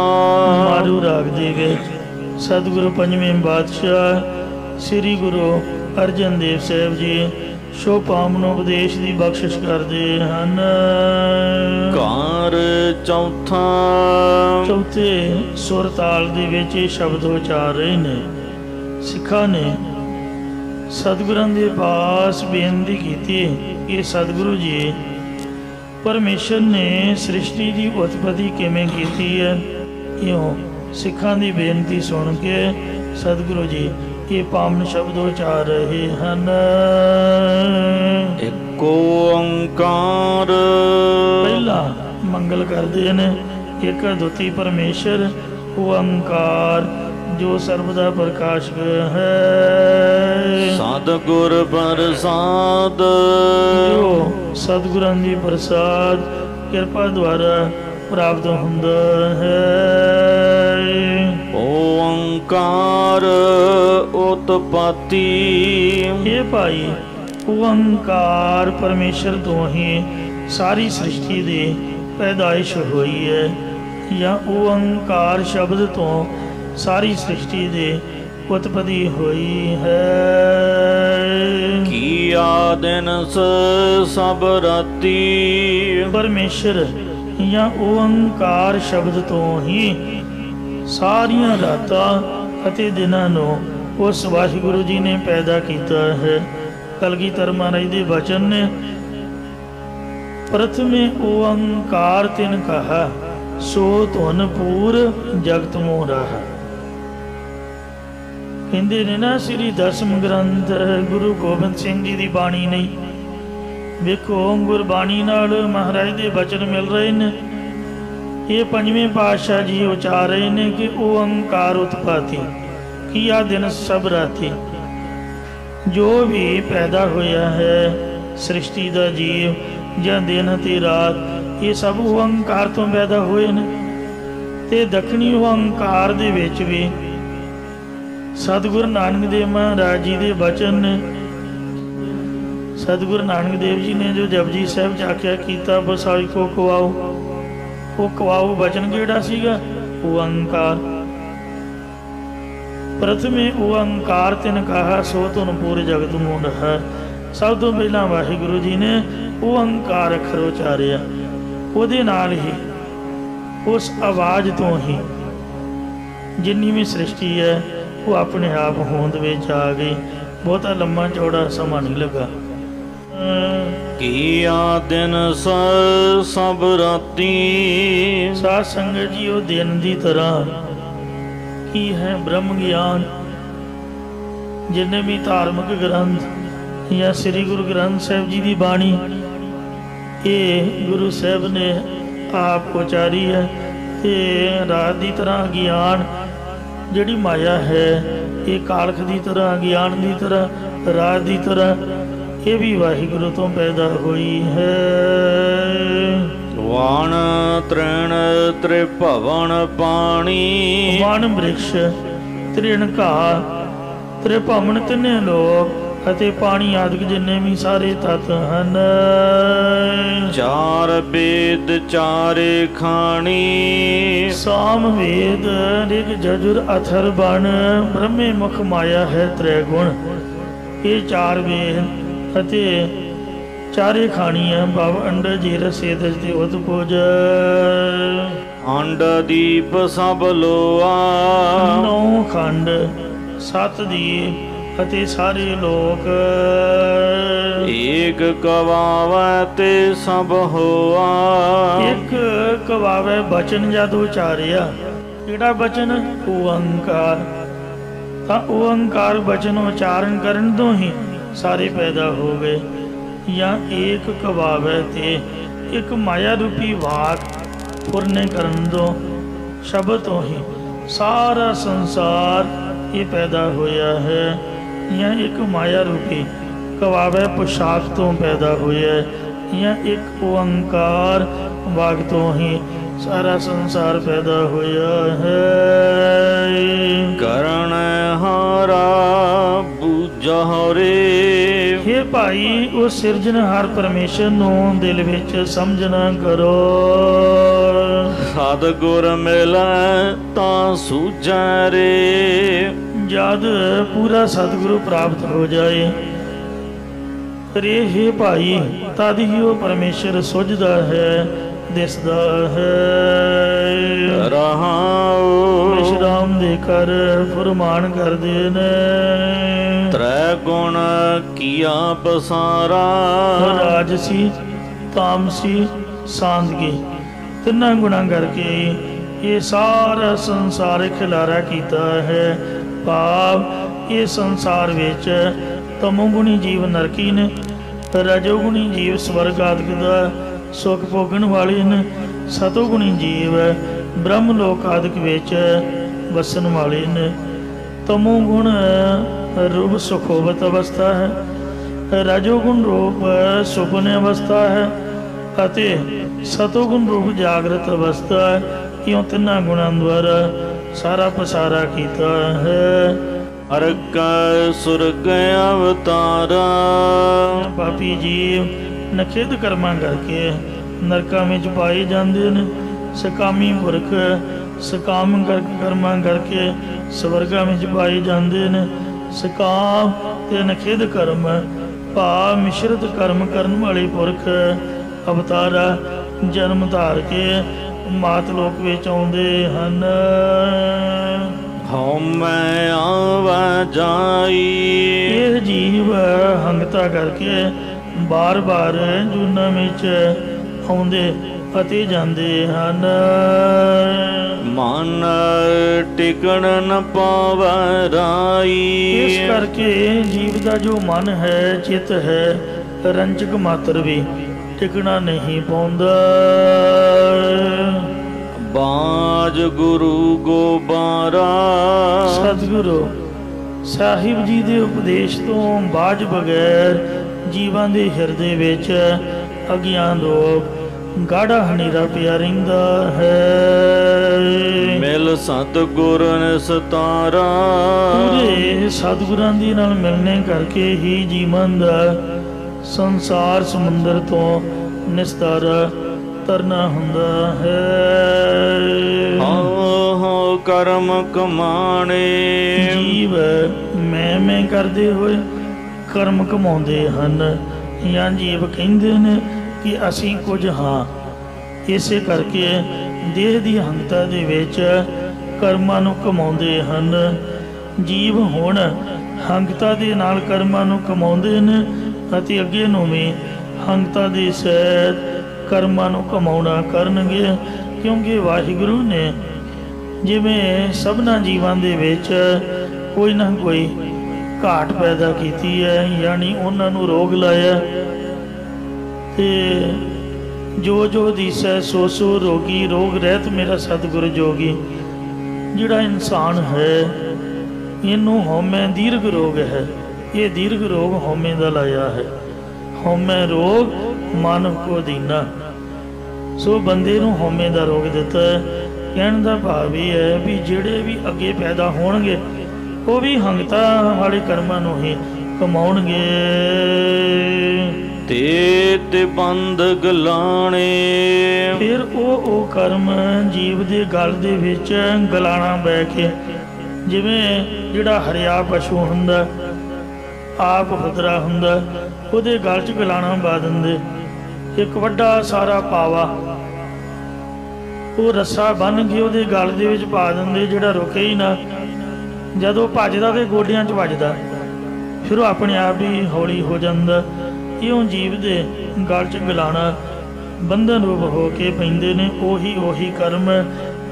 ਮਾਰੂ ਰਾਗ ਦੇ ਵਿੱਚ ਸਤਿਗੁਰੂ ਪੰਜਵੇਂ ਪਾਤਸ਼ਾਹ ਸ੍ਰੀ ਗੁਰੂ ਅਰਜਨ ਦੇਵ ਸਾਹਿਬ ਜੀ ਸ਼ੋਭਾਮ ਨੂੰ ਉਪਦੇਸ਼ ਦੀ ਬਖਸ਼ਿਸ਼ ਕਰਦੇ ਹਨ। ਘਰ ਚੌਥਾ। ਚੌਥੇ ਸੁਰ ਤਾਲ ਦੇ ਵਿੱਚ ਇਹ ਸ਼ਬਦ ਉਚਾਰ ਰਹੇ ਨੇ। ਸਿੱਖਾਂ ਨੇ ਸਤਿਗੁਰਾਂ ਦੇ ਪਾਸ ਬੇਨਤੀ ਕੀਤੀ ਕਿ ਸਤਿਗੁਰੂ ਜੀ, ਪਰਮੇਸ਼ਰ ਨੇ ਸ੍ਰਿਸ਼ਟੀ ਦੀ ਉਤਪਤੀ ਕਿਵੇਂ ਕੀਤੀ ਹੈ। ਇਉਂ ਸਿੱਖਾਂ ਦੀ ਬੇਨਤੀ ਸੁਣ ਕੇ ਸਤਿਗੁਰੂ ਜੀ ਇਹ ਪਾਵਨ ਸ਼ਬਦ ਉਚਾਰ ਰਹੇ ਹਨ। ਇੱਕ ਓੰਕਾਰ। ਪਹਿਲਾ ਮੰਗਲ ਕਰਦੇ ਨੇ ਇੱਕ ਅਦੁੱਤੀ ਪਰਮੇਸ਼ਰ ਓੰਕਾਰ ਜੋ ਸਰਬਦਾ ਪ੍ਰਕਾਸ਼ਕ ਹੈ। ਸਤਿਗੁਰ ਪ੍ਰਸਾਦ। ਜੋ ਸਤਿਗੁਰਾਂ ਦੀ ਪ੍ਰਸਾਦ ਕਿਰਪਾ ਦੁਆਰਾ ਪ੍ਰਾਪਤ ਹੁੰਦਾ ਹੈ। ਓੰਕਾਰ ਉਤਪਤੀ। ਇਹ ਭਾਈ ਓੰਕਾਰ ਪਰਮੇਸ਼ਰ ਤੋਂ ਹੀ ਸਾਰੀ ਸ੍ਰਿਸ਼ਟੀ ਦੀ ਪੈਦਾਇਸ਼ ਹੋਈ ਹੈ, ਜਾਂ ਓੰਕਾਰ ਸ਼ਬਦ ਤੋਂ ਸਾਰੀ ਸ੍ਰਿਸ਼ਟੀ ਦੀ ਉਤਪਤੀ ਹੋਈ ਹੈ। ਕੀਆ ਦਿਨਸ ਸਭ ਰਾਤੀ। ਪਰਮੇਸ਼ਰ ਜਾਂ ਓੰਕਾਰ ਸ਼ਬਦ ਤੋਂ ਹੀ ਸਾਰੀਆਂ ਰਾਤਾਂ ਅਤੇ ਦਿਨਾਂ ਨੂੰ ਉਸ ਵਾਹਿਗੁਰੂ ਜੀ ਨੇ ਪੈਦਾ ਕੀਤਾ ਹੈ। ਕਲਗੀਧਰ ਮਹਾਰਾਜ ਦੇ ਬਚਨ ਨੇ ਪ੍ਰਥਮੇ ਓੰਕਾਰ ਤਿਨ ਕਹਾ ਸੋ ਧੁਨ ਪੂਰ ਜਗਤ ਮੋਹ ਰਹਾ। ਕਹਿੰਦੇ ਨੇ ਨਾ ਸ੍ਰੀ ਦਸਮ ਗ੍ਰੰਥ ਗੁਰੂ ਗੋਬਿੰਦ ਸਿੰਘ ਜੀ ਦੀ ਬਾਣੀ ਨਹੀਂ। ਵੇਖੋ ਗੁਰਬਾਣੀ ਨਾਲ ਮਹਾਰਾਜ ਦੇ ਬਚਨ ਮਿਲ ਰਹੇ ਨੇ। ਇਹ ਪੰਜਵੇਂ ਪਾਤਸ਼ਾਹ ਜੀ ਉਚਾਰ ਰਹੇ ਨੇ ਕਿ ਓੰਕਾਰ ਉਤਪਾਤੀ ਕੀਆ ਦਿਨ ਸਭ ਰਾਤੀ। ਜੋ ਵੀ ਪੈਦਾ ਹੋਇਆ ਹੈ ਸ੍ਰਿਸ਼ਟੀ ਦਾ ਜੀਵ ਜਾਂ ਦਿਨ ਅਤੇ ਰਾਤ, ਇਹ ਸਭ ਓੰਕਾਰ ਤੋਂ ਪੈਦਾ ਹੋਏ ਨੇ। ਤੇ ਦੱਖਣੀ ਓੰਕਾਰ ਦੇ ਵਿੱਚ ਵੀ ਸਤਿਗੁਰੂ ਨਾਨਕ ਦੇਵ ਮਹਾਰਾਜ ਜੀ ਦੇ ਬਚਨ ਨੇ। ਸਤਿਗੁਰੂ ਨਾਨਕ ਦੇਵ ਜੀ ਨੇ ਜੋ ਜਪਜੀ ਸਾਹਿਬ ਚ ਆਖਿਆ ਕੀਤਾ ਬਸਾਈ ਕੋ ਖਵਾਓ, ਉਹ ਖਵਾਓ ਬਚਨ ਕਿਹੜਾ ਸੀਗਾ? ਓੰਕਾਰ। ਪ੍ਰਥਮੇ ਓੰਕਾਰ ਤਿਨ ਕਹਾ ਸੋ ਧੁਨ ਪੂਰ ਜਗਤ ਮੋਹ ਰਹਾ। ਸਭ ਤੋਂ ਪਹਿਲਾਂ ਵਾਹਿਗੁਰੂ ਜੀ ਨੇ ਓੰਕਾਰ ਅੱਖਰ ਉਚਾਰਿਆ। ਉਹਦੇ ਨਾਲ ਹੀ ਉਸ ਆਵਾਜ਼ ਤੋਂ ਹੀ ਜਿੰਨੀ ਵੀ ਸ੍ਰਿਸ਼ਟੀ ਹੈ ਉਹ ਆਪਣੇ ਆਪ ਹੋਂਦ ਵਿੱਚ ਆ ਗਈ। ਬਹੁਤਾ ਲੰਮਾ ਚੌੜਾ ਸਮਾਂ ਨਹੀਂ ਲੱਗਾ। ਕੀਆ ਦਿਨ ਸਭ ਰਾਤੀ। ਸਾਧ ਸੰਗਤ ਜੀ ਉਹ ਦਿਨ ਦੀ ਤਰ੍ਹਾਂ ਕੀ ਹੈ ਬ੍ਰਹਮ ਗਿਆਨ। ਜਿੰਨੇ ਵੀ ਧਾਰਮਿਕ ਗ੍ਰੰਥ ਜਾਂ ਸ੍ਰੀ ਗੁਰੂ ਗ੍ਰੰਥ ਸਾਹਿਬ ਜੀ ਦੀ ਬਾਣੀ ਇਹ ਗੁਰੂ ਸਾਹਿਬ ਨੇ ਆਪ ਉਚਾਰੀ ਹੈ। ਤੇ ਰਾਤ ਦੀ ਤਰ੍ਹਾਂ ਗਿਆਨ ਜਿਹੜੀ ਮਾਇਆ ਹੈ ਇਹ ਕਾਲਖ ਦੀ ਤਰ੍ਹਾਂ, ਗਿਆਨ ਦੀ ਤਰ੍ਹਾਂ, ਰਾਤ ਦੀ ਤਰ੍ਹਾਂ ਇਹ ਵੀ ਵਾਹਿਗੁਰੂ ਤੋਂ ਪੈਦਾ ਹੋਈ ਹੈ। ਵਣ ਤ੍ਰਿਣ ਤ੍ਰਿਭਵਨ ਪਾਣੀ। ਵਣ ਬ੍ਰਿਕਸ਼ ਤ੍ਰਿਣ ਘਾਹ ਤ੍ਰਿਭਵਨ ਤਿੰਨੇ ਲੋਕ ਅਤੇ ਪਾਣੀ ਆਦਿਕ ਜਿੰਨੇ ਵੀ ਸਾਰੇ ਤੱਤ ਹਨ। ਚਾਰ ਵੇਦ ਚਾਰੇ ਖਾਣੀ। ਸਾਮ ਵੇਦ ਰਿਗ ਜਜੁਰ ਅਥਰ ਬਣ। ਬ੍ਰਹਮੇ ਮੁਖ ਮਾਇਆ ਹੈ ਤ੍ਰੈ ਗੁਣ। ਇਹ ਚਾਰ ਵੇਦ ਅਤੇ ਚਾਰੇ ਖਾਣੀਆਂ ਭਵ ਅੰਡ ਜੀਰ ਸੇਦਜ ਤੇ ਉਤਪੁਜ। ਅੰਡ ਦੀਪ ਸਭ ਲੋਆ। 9 ਖੰਡ 7 ਦੀਪ ਅਤੇ ਸਾਰੇ ਲੋਕ। ਏਕ ਕਵਾਵੈ ਤੇ ਸਭ ਹੋਆ। ਇੱਕ ਕਵਾਵੇ ਬਚਨ ਜਦ ਉਚਾਰਿਆ। ਕਿਹੜਾ ਬਚਨ? ਓੰਕਾਰ। ਤਾਂ ਓੰਕਾਰ ਬਚਨ ਉਚਾਰਨ ਕਰਨ ਤੋਂ ਹੀ ਸਾਰੇ ਪੈਦਾ ਹੋ ਗਏ। ਜਾਂ ਏਕ ਕਵਾਵੇ ਤੇ ਇੱਕ ਮਾਇਆ ਰੂਪੀ ਵਾਕ ਪੁਰਨੇ ਕਰਨ ਤੋਂ ਸ਼ਬਦ ਤੋਂ ਹੀ ਸਾਰਾ ਸੰਸਾਰ ਇਹ ਪੈਦਾ ਹੋਇਆ ਹੈ। ਜਾਂ ਇੱਕ ਮਾਇਆ ਰੂਪੀ ਕਵਾਵੇ ਪੁਸ਼ਾਕ ਤੋਂ ਪੈਦਾ ਹੋਇਆ। ਜਾਂ ਇੱਕ ਓੰਕਾਰ ਵਾਕ ਤੋਂ ਹੀ ਸਾਰਾ ਸੰਸਾਰ ਪੈਦਾ ਹੋਇਆ ਹੈ। ਕਰਨ ਹਾਰਾ ਬੂਝਾ ਰੇ। हे ਭਾਈ ਉਸ ਸਿਰਜਣਹਾਰ ਪਰਮੇਸ਼ਰ ਨੂੰ ਦਿਲ ਵਿੱਚ ਸਮਝਣਾ ਕਰੋ। ਸਤਿਗੁਰ ਮਿਲੈ ਤਾਂ ਸੂਝੈ ਰੇ। ਜਦ ਪੂਰਾ ਸਤਿਗੁਰੂ ਪ੍ਰਾਪਤ ਹੋ ਜਾਏ ਰੇ हे ਭਾਈ ਤਦ ਹੀ ਉਹ ਪਰਮੇਸ਼ਰ ਸੁਝਦਾ ਹੈ, ਦਿਸਦਾ ਹੈ। ਰਹਾਉ ਵਿਸ਼ਰਾਮ ਦੇ ਕਰ ਫਰਮਾਨ ਕਰਦੇ ਨੇ। ਤ੍ਰੈ ਗੁਣ ਕੀਆ ਪਸਾਰਾ। ਰਾਜਸੀ ਤਾਮਸੀ ਸਾਂਦਗੀ ਤਿੰਨਾਂ ਗੁਣਾਂ ਕਰਕੇ ਇਹ ਸਾਰਾ ਸੰਸਾਰ ਖਿਲਾਰਾ ਕੀਤਾ ਹੈ। ਭਾਵ ਇਹ ਸੰਸਾਰ ਵਿੱਚ ਤਮੋਗੁਣੀ ਜੀਵ ਨਰਕੀ ਨੇ, ਰਜੋਗੁਣੀ ਜੀਵ ਸਵਰਗ ਆਦਿਕ ਦਾ ਸੁਖ ਭੋਗਣ ਵਾਲੇ ਨੇ, ਸਤੋਗੁਣੀ ਜੀਵ ਬ੍ਰਹਮ ਲੋਕ ਆਦਿਕ ਵਿੱਚ ਵਸਣ ਵਾਲੇ ਨੇ। ਤਮੋ ਗੁਣ ਰੂਪ ਸੁਖੋਵਤ ਅਵਸਥਾ ਹੈ, ਰਜੋਗੁਣ ਰੂਪ ਸੁਪਨ ਅਵਸਥਾ ਹੈ ਅਤੇ ਸਤੋਗੁਣ ਰੂਪ ਜਾਗਰਤ ਅਵਸਥਾ ਹੈ। ਇਉਂ ਤਿੰਨਾਂ ਗੁਣਾਂ ਦੁਆਰਾ ਸਾਰਾ ਪਸਾਰਾ ਕੀਤਾ ਹੈ। ਅਰਕ ਸੁਰਗ ਅਵਤਾਰਾ ਪਾਪੀ ਜੀਵ ਨਖੇਧ ਕਰਮਾਂ ਕਰਕੇ ਨਰਕਾਂ ਵਿੱਚ ਪਾਏ ਜਾਂਦੇ ਨੇ। ਸਕਾਮੀ ਪੁਰਖ ਸਕਾਮ ਕਰਮਾਂ ਕਰਕੇ ਸਵਰਗਾਂ ਵਿੱਚ ਪਾਏ ਜਾਂਦੇ ਨੇ। ਸਕਾਮ ਤੇ ਨਖੇਧ ਕਰਮ ਭਾਵ ਮਿਸ਼ਰਤ ਕਰਮ ਕਰਨ ਵਾਲੇ ਪੁਰਖ ਅਵਤਾਰਾ ਜਨਮ ਧਾਰ ਕੇ ਮਾਤ ਲੋਕ ਵਿੱਚ ਆਉਂਦੇ ਹਨ। ਹਉਮੈ ਆਵਾਜਾਈ ਇਹ ਜੀਵ ਹੰਗਤਾ ਕਰਕੇ ਬਾਰ-ਬਾਰ ਜੂਨਾਂ ਵਿੱਚ ਆਉਂਦੇ ਅਤੇ ਜਾਂਦੇ ਹਨ। ਮਨ ਟਿਕਣ ਨ ਪਾਵੈ ਰਾਈ ਇਸ ਕਰਕੇ ਜੀਵ ਦਾ ਜੋ ਮਨ ਹੈ, ਚਿੱਤ ਹੈ, ਰੰਜਕ ਮਾਤਰ ਵੀ ਟਿਕਣਾ ਨਹੀਂ ਪਾਉਂਦਾ। ਬਾਜ ਗੁਰੂ ਗੋਬਾਰਾ ਸਤਿਗੁਰੂ ਸਾਹਿਬ ਜੀ ਦੇ ਉਪਦੇਸ਼ ਤੋਂ ਬਾਝ ਬਗੈਰ ਜੀਵਾਂ ਦੇ ਹਿਰਦੇ ਵਿੱਚ ਅਗਿਆਨ ਰੋਗ ਗਾੜਾ ਹਨੇਰਾ ਪਿਆ ਰਹਿੰਦਾ ਹੈ। ਮਿਲ ਸਤਿਗੁਰ ਨਿਸਤਾਰਾ ਪੂਰੇ ਸਤਿਗੁਰਾਂ ਦੀ ਨਾਲ ਮਿਲਣੇ ਕਰਕੇ ਹੀ ਜੀਵਨ ਦਾ ਸੰਸਾਰ ਸਮੁੰਦਰ ਤੋਂ ਨਿਸਤਾਰਾ ਤਰਨਾ ਹੁੰਦਾ ਹੈ। ਹੋ ਕਰਮ ਕਮਾਣੇ ਜੀਵ ਮੈਂ ਕਰਦੇ ਹੋਏ ਕਰਮ ਕਮਾਉਂਦੇ ਹਨ। ਜਾਂ ਜੀਵ ਕਹਿੰਦੇ ਨੇ ਕਿ ਅਸੀਂ ਕੁਝ ਹਾਂ। ਇਸੇ ਕਰਕੇ ਦੇਹ ਦੀ ਹੰਗਤਾ ਦੇ ਵਿੱਚ ਕਰਮਾਂ ਨੂੰ ਕਮਾਉਂਦੇ ਹਨ। ਜੀਵ ਹੁਣ ਹੰਗਤਾ ਦੇ ਨਾਲ ਕਰਮਾਂ ਨੂੰ ਕਮਾਉਂਦੇ ਨੇ ਅਤੇ ਅੱਗੇ ਨੂੰ ਵੀ ਹੰਗਤਾ ਦੇ ਸਹਿਤ ਕਰਮਾਂ ਨੂੰ ਕਮਾਉਣਾ ਕਰਨਗੇ। ਕਿਉਂਕਿ ਵਾਹਿਗੁਰੂ ਨੇ ਜਿਵੇਂ ਸਭਨਾ ਜੀਵਾਂ ਦੇ ਵਿੱਚ ਕੋਈ ਨਾ ਕੋਈ ਘਾਟ ਪੈਦਾ ਕੀਤੀ ਹੈ, ਯਾਨੀ ਉਹਨਾਂ ਨੂੰ ਰੋਗ ਲਾਇਆ, ਤੇ ਜੋ ਦੀਸੈ ਸੋ ਸੋ ਰੋਗੀ ਰੋਗ ਰਹਿਤ ਮੇਰਾ ਸਤਿਗੁਰ ਜੋਗੀ। ਜਿਹੜਾ ਇਨਸਾਨ ਹੈ ਇਹਨੂੰ ਹਉਮੈ ਦੀਰਘ ਰੋਗ ਹੈ। ਇਹ ਦੀਰਘ ਰੋਗ ਹਉਮੈ ਦਾ ਲਾਇਆ ਹੈ। ਹਉਮੈ ਰੋਗ ਮਾਨਵ ਕੋ ਦੀਨਾ। ਸੋ ਬੰਦੇ ਨੂੰ ਹਉਮੈ ਦਾ ਰੋਗ ਦਿੱਤਾ ਹੈ। ਕਹਿਣ ਦਾ ਭਾਵ ਇਹ ਹੈ ਵੀ ਜਿਹੜੇ ਵੀ ਅੱਗੇ ਪੈਦਾ ਹੋਣਗੇ ਉਹ ਵੀ ਹੰਗਤਾ ਵਾਲੇ ਕਰਮਾਂ ਨੂੰ ਹੀ ਕਮਾਉਣਗੇ। ਤੇ ਬੰਦ ਗਲਾਣੇ ਫਿਰ ਉਹ ਕਰਮ ਜੀਵ ਦੇ ਗਲ ਦੇ ਵਿੱਚ ਗਲਾਣਾ ਬਹਿ ਕੇ, ਜਿਵੇਂ ਜਿਹੜਾ ਹਰਿਆ ਪਸ਼ੂ ਹੁੰਦਾ ਆਪ ਖੁਦਰਾ ਹੁੰਦਾ ਉਹਦੇ ਗਲ 'ਚ ਗਲਾਣਾ ਪਾ ਦਿੰਦੇ। ਇੱਕ ਵੱਡਾ ਸਾਰਾ ਪਾਵਾ ਉਹ ਰੱਸਾ ਬੰਨ੍ਹ ਕੇ ਉਹਦੇ ਗਲ ਦੇ ਵਿੱਚ ਪਾ ਦਿੰਦੇ, ਜਿਹੜਾ ਰੁਕੇ ਹੀ ਨਾ। ਜਦੋਂ ਭੱਜਦਾ ਤੇ ਗੋਡਿਆਂ 'ਚ ਵੱਜਦਾ, ਫਿਰ ਉਹ ਆਪਣੇ ਆਪ ਹੀ ਹੌਲੀ ਹੋ ਜਾਂਦਾ। ਇਉਂ ਜੀਵ ਦੇ ਗਲ 'ਚ ਗਲਾਣਾ ਬੰਧਨ ਰੂਪ ਹੋ ਕੇ ਪੈਂਦੇ ਨੇ ਉਹੀ ਕਰਮ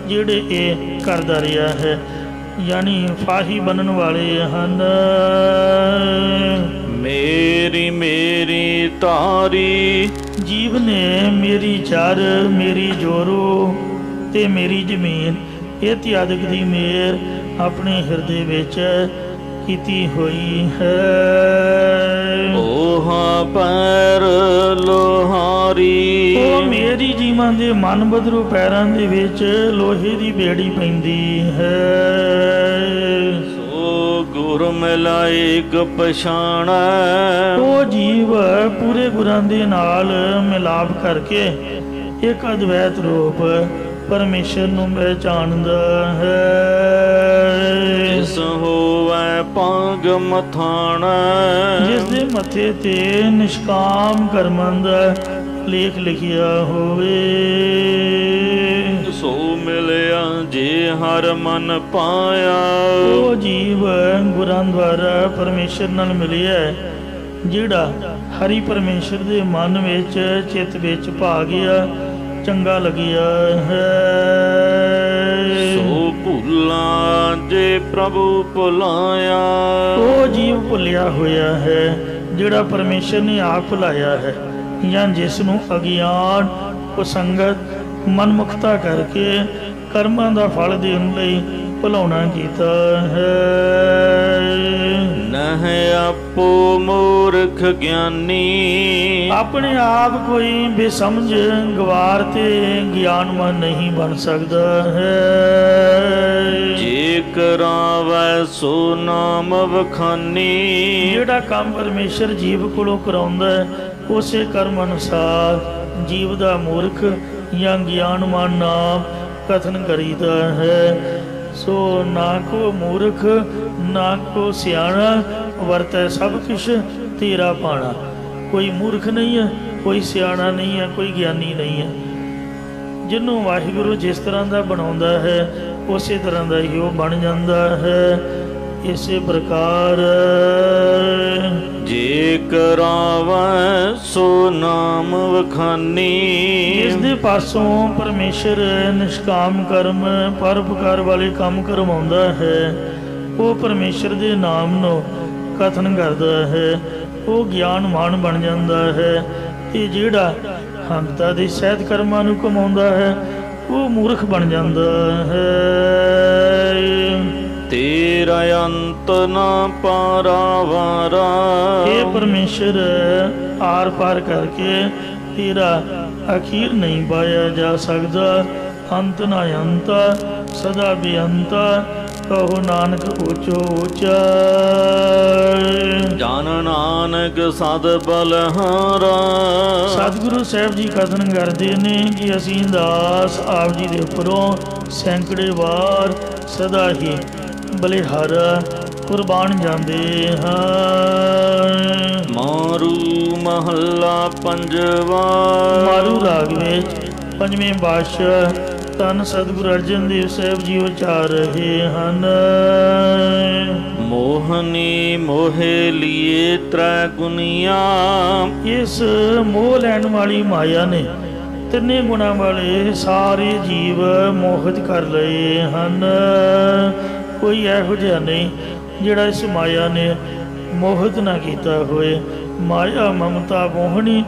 ਜਿਹੜੇ ਇਹ ਕਰਦਾ ਰਿਹਾ ਹੈ, ਯਾਨੀ ਫਾਹੀ ਬੰਨਣ ਵਾਲੇ ਹਨ। ਮੇਰੀ ਧਾਰੀ ਜੀਵ ਨੇ ਮੇਰੀ ਚਰ, ਮੇਰੀ ਜੋਰੂ ਤੇ ਮੇਰੀ ਜ਼ਮੀਨ ਇਤਿਆਦਿਕ ਦੀ ਮੇਰ ਆਪਣੇ ਹਿਰਦੇ ਵਿੱਚ ਕੀਤੀ ਹੋਈ ਹੈ। ਓਹਾ ਪੈਰ ਲੋਹਾਰੀ ਉਹ ਮੇਰੀ ਜੀਵਾਂ ਦੇ ਮਨ ਬਦਰੂ ਪੈਰਾਂ ਦੇ ਵਿੱਚ ਲੋਹੇ ਦੀ ਬੇੜੀ ਪੈਂਦੀ ਹੈ। ਸੋ ਗੁਰ ਮਿਲਾਇਕ ਪਛਾਣ ਉਹ ਜੀਵ ਪੂਰੇ ਗੁਰਾਂ ਦੇ ਨਾਲ ਮਿਲਾਪ ਕਰਕੇ ਇੱਕ ਅਦਵੈਤ ਰੂਪ ਪਰਮੇਸ਼ਰ ਨੂੰ ਪਹਿਚਾਣਦਾ ਹੈ। ਜਿਸ ਹੋਵੈ ਪਗ ਮਥਾਣਾ ਜਿਸ ਦੇ ਮੱਥੇ ਤੇ ਨਿਸ਼ਕਾਮ ਕਰਮਾਂ ਦਾ ਲੇਖ ਲਿਖਿਆ ਹੋਵੇ। ਸੋ ਮਿਲਿਆ ਜੇ ਹਰ ਮਨ ਪਾਇਆ ਉਹ ਜੀਵ ਗੁਰਾਂ ਦੁਆਰਾ ਪਰਮੇਸ਼ਰ ਨਾਲ ਮਿਲਿਆ, ਜਿਹੜਾ ਹਰੀ ਪਰਮੇਸ਼ਰ ਦੇ ਮਨ ਵਿੱਚ ਚਿੱਤ ਵਿੱਚ ਭਾ ਗਿਆ, ਚੰਗਾ ਲੱਗਿਆ ਹੈ। ਸੋ ਭੁੱਲਾਂ ਜੇ ਪ੍ਰਭੂ ਭੁਲਾਇਆ। ਉਹ ਜੀਵ ਭੁੱਲਿਆ ਹੋਇਆ ਹੈ ਜਿਹੜਾ ਪਰਮੇਸ਼ਰ ਨੇ ਆਪ ਭੁਲਾਇਆ ਹੈ, ਜਾਂ ਜਿਸ ਨੂੰ ਅਗਿਆਨ ਕੁਸੰਗਤ ਮਨਮੁਖਤਾ ਕਰਕੇ ਕਰਮਾਂ ਦਾ ਫਲ ਦੇਣ ਲਈ ਭੁਲਾਉਣਾ ਕੀਤਾ ਹੈ। ਨਹਿ ਆਪੋ ਮੂਰਖ ਗਿਆਨੀ, ਆਪਣੇ ਆਪ ਕੋਈ ਬੇਸਮਝ ਗਵਾਰ ਤੇ ਗਿਆਨਵਾਨ ਨਹੀਂ ਬਣ ਸਕਦਾ ਹੈ। ਜੇ ਕਰਾਵੈ ਸੋ ਨਾਮ ਵਖਾਨੀ, ਜਿਹੜਾ ਕੰਮ ਪਰਮੇਸ਼ਰ ਜੀਵ ਕੋਲੋਂ ਕਰਾਉਂਦਾ ਹੈ ਉਸੇ ਕਰਮ ਅਨੁਸਾਰ ਜੀਵ ਦਾ ਮੂਰਖ ਜਾਂ ਗਿਆਨਵਾਨ ਨਾਮ ਕਥਨ ਕਰੀਦਾ ਹੈ। ਸੋ ਨਾ ਕੋ ਮੂਰਖ ਨਾ ਕੋ ਸਿਆਣਾ, ਵਰਤੈ ਸਭ ਕੁਛ ਤੇਰਾ ਪਾਣਾ। ਕੋਈ ਮੂਰਖ ਨਹੀਂ ਹੈ, ਕੋਈ ਸਿਆਣਾ ਨਹੀਂ ਹੈ, ਕੋਈ ਗਿਆਨੀ ਨਹੀਂ ਹੈ। ਜਿਹਨੂੰ ਵਾਹਿਗੁਰੂ ਜਿਸ ਤਰ੍ਹਾਂ ਦਾ ਬਣਾਉਂਦਾ ਹੈ ਉਸੇ ਤਰ੍ਹਾਂ ਦਾ ਹੀ ਉਹ ਬਣ ਜਾਂਦਾ ਹੈ। ਇਸੇ ਪ੍ਰਕਾਰ ਜੇ ਕਰਾਵੈ ਸੋ ਨਾਮ ਵਖਾਨੀ, ਜਿਸ ਦੇ ਪਾਸੋਂ ਪਰਮੇਸ਼ਰ ਨਿਸ਼ਕਾਮ ਕਰਮ ਪਰਉਪਕਾਰ ਵਾਲੇ ਕੰਮ ਕਰਵਾਉਂਦਾ ਹੈ, ਉਹ ਪਰਮੇਸ਼ਰ ਦੇ ਨਾਮ ਨੂੰ ਕਥਨ ਕਰਦਾ ਹੈ, ਉਹ ਗਿਆਨਵਾਨ ਬਣ ਜਾਂਦਾ ਹੈ। ਤੇ ਜਿਹੜਾ ਹੰਤਾ ਦੇ ਸਹਿਤ ਕਰਮਾਂ ਨੂੰ ਕਮਾਉਂਦਾ ਹੈ ਉਹ ਮੂਰਖ ਬਣ ਜਾਂਦਾ ਹੈ। ਤੇਰਾ ਅੰਤ ਨਾ ਪਾਰਾਵਾਰਾ, ਇਹ ਪਰਮੇਸ਼ਰ ਆਰ ਪਾਰ ਕਰਕੇ ਤੇਰਾ ਅਖੀਰ ਨਹੀਂ ਪਾਇਆ ਜਾ ਸਕਦਾ। ਅੰਤ ਨਾ ਅੰਤ ਸਦਾ ਬੇਅੰਤ, ਕਹੋ ਨਾਨਕ ਊਚੋ ਊਚਾ। ਜਨ ਨਾਨਕ ਸਦ ਬਲਹਾਰਾ, ਸਤਿਗੁਰੂ ਸਾਹਿਬ ਜੀ ਕਥਨ ਕਰਦੇ ਨੇ ਕਿ ਅਸੀਂ ਦਾਸ ਆਪ ਜੀ ਦੇ ਉੱਪਰੋਂ ਸੈਂਕੜੇ ਵਾਰ ਸਦਾ ਹੀ ਬਲਿਹਾਰਾ ਕੁਰਬਾਨ ਜਾਂਦੇ ਹਾਂ। ਮਾਰੂ ਮਹੱਲਾ ਪੰਜਵਾ। ਮਾਰੂ ਰਾਗ ਵਿੱਚ ਪੰਜਵੇਂ ਪਾਤਸ਼ਾਹ ਧੰਨ ਸਤਿਗੁਰੂ ਅਰਜਨ ਦੇਵ ਸਾਹਿਬ ਜੀ ਉਚਾਰ ਰਹੇ ਹਨ। ਮੋਹਨੀ ਮੋਹਿ ਲੀਏ ਤ੍ਰੈ ਗੁਨੀਆਂ, ਇਸ ਮੋਹ ਲੈਣ ਵਾਲੀ ਮਾਇਆ ਨੇ ਤਿੰਨੇ ਗੁਣਾਂ ਵਾਲੇ ਸਾਰੇ ਜੀਵ ਮੋਹਿਤ ਕਰ ਲਏ ਹਨ। ਕੋਈ ਇਹੋ ਜਿਹਾ ਨਹੀਂ ਜਿਹੜਾ ਇਸ ਮਾਇਆ ਨੇ ਮੋਹਿਤ ਨਾ ਕੀਤਾ ਹੋਏ। ਮਾਇਆ ਮਮਤਾ ਮੋਹਣੀ,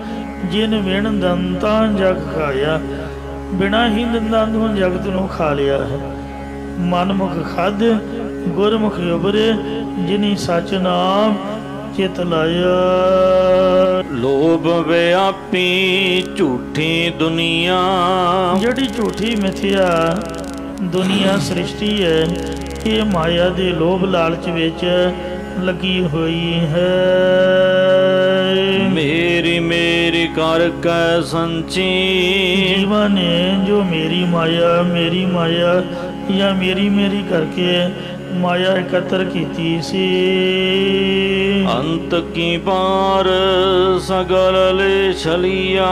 ਜਿਨ ਵਿਣ ਦੰਤਾਂ ਜਗ ਖਾਇਆ, ਬਿਨਾ ਹੀ ਦੰਦਾਂ ਤੋਂ ਜਗਤ ਨੂੰ ਖਾ ਲਿਆ ਹੈ। ਮਨਮੁਖ ਖਾਧ ਗੁਰਮੁਖ ਉਬਰੇ, ਜਿਨੀ ਸਚ ਨਾਮ ਚਿਤ ਲਾਇਆ। ਲੋਭ ਵਿਆਪੀ ਝੂਠੀ ਦੁਨੀਆ, ਜਿਹੜੀ ਝੂਠੀ ਮਿਥਿਆ ਦੁਨੀਆ ਸ੍ਰਿਸ਼ਟੀ ਹੈ ਇਹ ਮਾਇਆ ਦੇ ਲੋਭ ਲਾਲਚ ਵਿੱਚ ਲੱਗੀ ਹੋਈ ਹੈ। ਮੇਰੀ ਮੇਰੀ ਕਰ ਕੈ ਸੰਚੀ, ਜੀਵਾਂ ਨੇ ਜੋ ਮੇਰੀ ਮਾਇਆ ਜਾਂ ਮੇਰੀ ਮੇਰੀ ਕਰਕੇ ਮਾਇਆ ਇਕੱਤਰ ਕੀਤੀ ਸੀ। ਅੰਤ ਕੀ ਪਾਰ ਸਗਲ ਲੈ ਛਲੀਆ,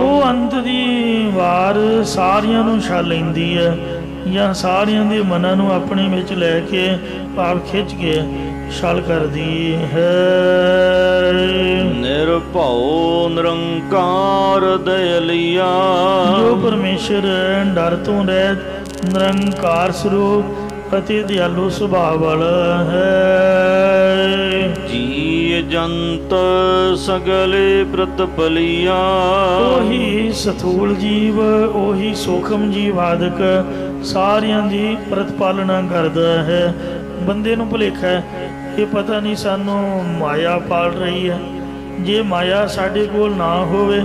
ਉਹ ਅੰਤ ਦੀ ਵਾਰ ਸਾਰਿਆਂ ਨੂੰ ਛਾ ਲੈਂਦੀ ਹੈ ਜਾਂ ਸਾਰਿਆਂ ਦੇ ਮਨਾਂ ਨੂੰ ਆਪਣੇ ਵਿੱਚ ਲੈ ਕੇ ਭਾਵ ਖਿੱਚ ਕੇ ਛਲ ਕਰਦੀ ਹੈ। ਨਿਰਭਉ ਨਿਰੰਕਾਰ ਦਇਲਿਆ, ਜੋ ਪਰਮੇਸ਼ਰ ਡਰ ਤੋਂ ਰਹਿਤ ਨਿਰੰਕਾਰ ਸਰੂਪ ਅਤੇ ਦਿਆਲੂ ਸੁਭਾਅ ਵਾਲਾ ਹੈ। ਜੀ ਜੰਤ ਸਗਲੇ ਪ੍ਰਤਪਲਿਆ, ਉਹੀ ਸਥੂਲ ਜੀਵ ਉਹੀ ਸੂਖਮ ਜੀਵ ਆਦਿਕ ਸਾਰਿਆਂ ਦੀ ਪ੍ਰਤਪਾਲਨਾ ਕਰਦਾ ਹੈ। ਬੰਦੇ ਨੂੰ ਭੁਲੇਖਾ ਹੈ ਇਹ ਪਤਾ ਨਹੀਂ ਸਾਨੂੰ ਮਾਇਆ ਪਾਲ ਰਹੀ ਹੈ। ਜੇ ਮਾਇਆ ਸਾਡੇ ਕੋਲ ਨਾ ਹੋਵੇ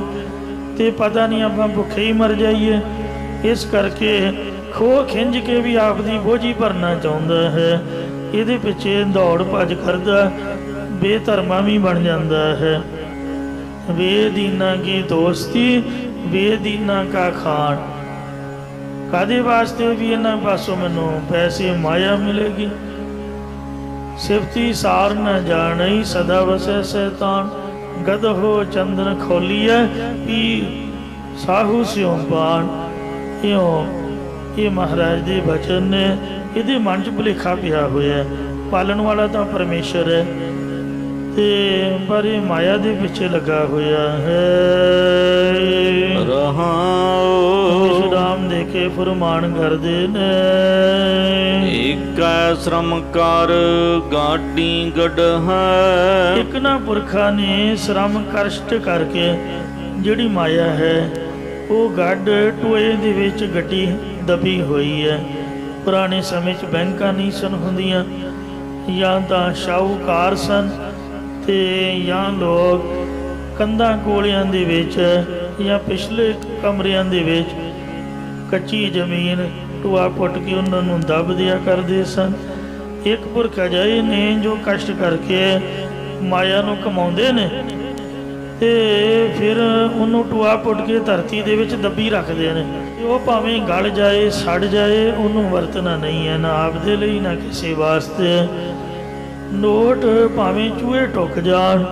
ਤੇ ਪਤਾ ਨਹੀਂ ਆਪਾਂ ਭੁੱਖੇ ਹੀ ਮਰ ਜਾਈਏ। ਇਸ ਕਰਕੇ ਖੋਹ ਖਿੰਝ ਕੇ ਵੀ ਆਪ ਦੀ ਬੋਝੀ ਭਰਨਾ ਚਾਹੁੰਦਾ ਹੈ। ਇਹਦੇ ਪਿੱਛੇ ਦੌੜ ਭੱਜ ਕਰਦਾ ਬੇਧਰਮਾ ਵੀ ਬਣ ਜਾਂਦਾ ਹੈ। ਬੇਦੀਨਾ ਕੀ ਦੋਸਤੀ ਬੇਦੀਨਾ ਕਾ ਖਾਣ, ਕਾਦੇ ਵਾਸਤੇ ਵੀ ਇਹਨਾਂ ਪਾਸੋਂ ਮੈਨੂੰ ਪੈਸੇ ਮਾਇਆ ਮਿਲੇਗੀ। ਸਿਫਤੀ ਸਾਰ ਨ ਜਾਣਈ ਸਦਾ ਵਸੈ ਸੈਤਾਨ, ਗਦ ਹੋ ਚੰਦਨ ਖੋਲੀਐ ਪੀ ਸਾਹੂ ਸਿਉ ਪਾਣ। ਇਹ ਮਹਾਰਾਜ ਦੇ ਬਚਨ ਨੇ। ਇਹਦੇ ਮਨ 'ਚ ਭੁਲੇਖਾ ਪਿਆ ਹੋਇਆ। ਪਾਲਣ ਵਾਲਾ ਤਾਂ ਪਰਮੇਸ਼ਰ ਹੈ ਤੇ ਪਰ ਇਹ ਮਾਇਆ ਦੇ ਪਿੱਛੇ ਲੱਗਾ ਹੋਇਆ ਹੈ। ਰਹਾਉ ਰਾਮ ਦੇ ਕੇ ਫਰਮਾਨ ਕਰਦੇ ਨੇ, ਏਕੈ ਸ਼ਰਮ ਕਰ ਗਾਡੀ ਗੜ੍ਹੈ। ਇੱਕ ਨਾ ਪੁਰਖਾਂ ਨੇ ਸ਼ਰਮ ਕਸ਼ਟ ਕਰਕੇ ਜਿਹੜੀ ਮਾਇਆ ਹੈ ਉਹ ਗੱਡ ਟੋਏ ਦੇ ਵਿੱਚ ਗੱਡੀ ਦਬੀ ਹੋਈ ਹੈ। ਪੁਰਾਣੇ ਸਮੇਂ 'ਚ ਬੈਂਕਾਂ ਨਹੀਂ ਸਨ ਹੁੰਦੀਆਂ, ਜਾਂ ਤਾਂ ਸ਼ਾਹੂਕਾਰ ਸਨ ਤੇ ਜਾਂ ਲੋਕ ਕੰਧਾਂ ਕੋਲਿਆਂ ਦੇ ਵਿੱਚ ਜਾਂ ਪਿਛਲੇ ਕਮਰਿਆਂ ਦੇ ਵਿੱਚ ਕੱਚੀ ਜ਼ਮੀਨ ਟੋਆ ਪੁੱਟ ਕੇ ਉਹਨਾਂ ਨੂੰ ਦੱਬ ਦਿਆ ਕਰਦੇ ਸਨ। ਇੱਕ ਪੁਰਖ ਅਜਿਹੇ ਨੇ ਜੋ ਕਸ਼ਟ ਕਰਕੇ ਮਾਇਆ ਨੂੰ ਕਮਾਉਂਦੇ ਨੇ ਤੇ ਫਿਰ ਉਹਨੂੰ ਟੋਆ ਪੁੱਟ ਕੇ ਧਰਤੀ ਦੇ ਵਿੱਚ ਦੱਬੀ ਰੱਖਦੇ ਨੇ। ਉਹ ਭਾਵੇਂ ਗਲ ਜਾਏ ਸੜ ਜਾਏ ਉਹਨੂੰ ਵਰਤਣਾ ਨਹੀਂ ਹੈ, ਨਾ ਆਪਦੇ ਲਈ ਨਾ ਕਿਸੇ ਵਾਸਤੇ। ਨੋਟ ਭਾਵੇਂ ਚੂਹੇ ਟੁੱਕ ਜਾਣ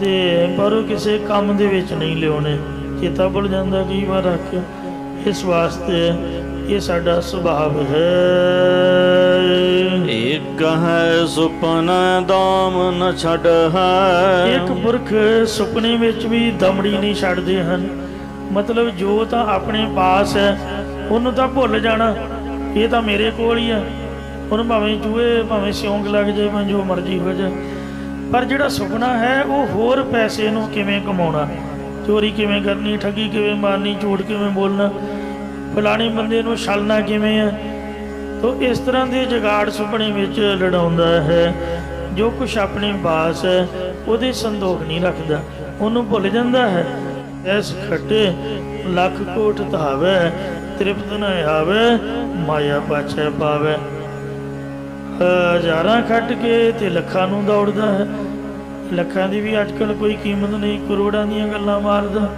ਤੇ ਪਰ ਉਹ ਕਿਸੇ ਕੰਮ ਦੇ ਵਿੱਚ ਨਹੀਂ ਲਿਆਉਣੇ, ਚੇਤਾ ਭੁੱਲ ਜਾਂਦਾ ਕਈ ਵਾਰ ਰੱਖ। ਇਸ ਵਾਸਤੇ ਇਹ ਸਾਡਾ ਸੁਭਾਵ ਹੈ। ਏਕ ਹੈ ਸੁਪਨਾ ਦਾਮ ਨ ਛੱਡ ਹੈ। ਇੱਕ ਪੁਰਖ ਸੁਪਨੇ ਵਿੱਚ ਵੀ ਦਮੜੀ ਨਹੀਂ ਛੱਡਦੇ ਹਨ। ਮਤਲਬ ਜੋ ਤਾਂ ਆਪਣੇ ਪਾਸ ਹੈ ਉਹਨੂੰ ਤਾਂ ਭੁੱਲ ਜਾਣਾ, ਇਹ ਤਾਂ ਮੇਰੇ ਕੋਲ ਹੀ ਹੈ। ਹੁਣ ਭਾਵੇਂ ਚੂਹੇ ਭਾਵੇਂ ਸਿਉਂਕ ਲੱਗ ਜਾਏ, ਭਾਵੇਂ ਜੋ ਮਰਜ਼ੀ ਹੋ ਜਾਏ, ਪਰ ਜਿਹੜਾ ਸੁਪਨਾ ਹੈ ਉਹ ਹੋਰ ਪੈਸੇ ਨੂੰ ਕਿਵੇਂ ਕਮਾਉਣਾ, ਚੋਰੀ ਕਿਵੇਂ ਕਰਨੀ, ਠੱਗੀ ਕਿਵੇਂ ਮਾਰਨੀ, ਝੂਠ ਕਿਵੇਂ ਬੋਲਣਾ, ਫਲਾਣੇ ਬੰਦੇ ਨੂੰ ਛਲਣਾ ਕਿਵੇਂ ਹੈ। ਤੋ ਇਸ ਤਰ੍ਹਾਂ ਦੇ ਜੁਗਾੜ ਸੁਪਨੇ ਵਿੱਚ ਲੜਾਉਂਦਾ ਹੈ। ਜੋ ਕੁਛ ਆਪਣੇ ਪਾਸ ਹੈ ਉਹਦੇ ਸੰਦੋਖ ਨਹੀਂ ਰੱਖਦਾ, ਉਹਨੂੰ ਭੁੱਲ ਜਾਂਦਾ ਹੈ। ਐਸ ਖੱਟੇ ਲੱਖ ਕੋਟ ਧਾਵੇ, ਤ੍ਰਿਪਤ ਨ ਆਵੇ, ਮਾਇਆ ਪਾਛੈ ਪਾਵੇ। ਹਜ਼ਾਰਾਂ ਖੱਟ ਕੇ ਤੇ ਲੱਖਾਂ ਨੂੰ ਦੌੜਦਾ ਹੈ। ਲੱਖਾਂ ਦੀ ਵੀ ਅੱਜ ਕੱਲ੍ਹ ਕੋਈ ਕੀਮਤ ਨਹੀਂ, ਕਰੋੜਾਂ ਦੀਆਂ ਗੱਲਾਂ ਮਾਰਦਾ।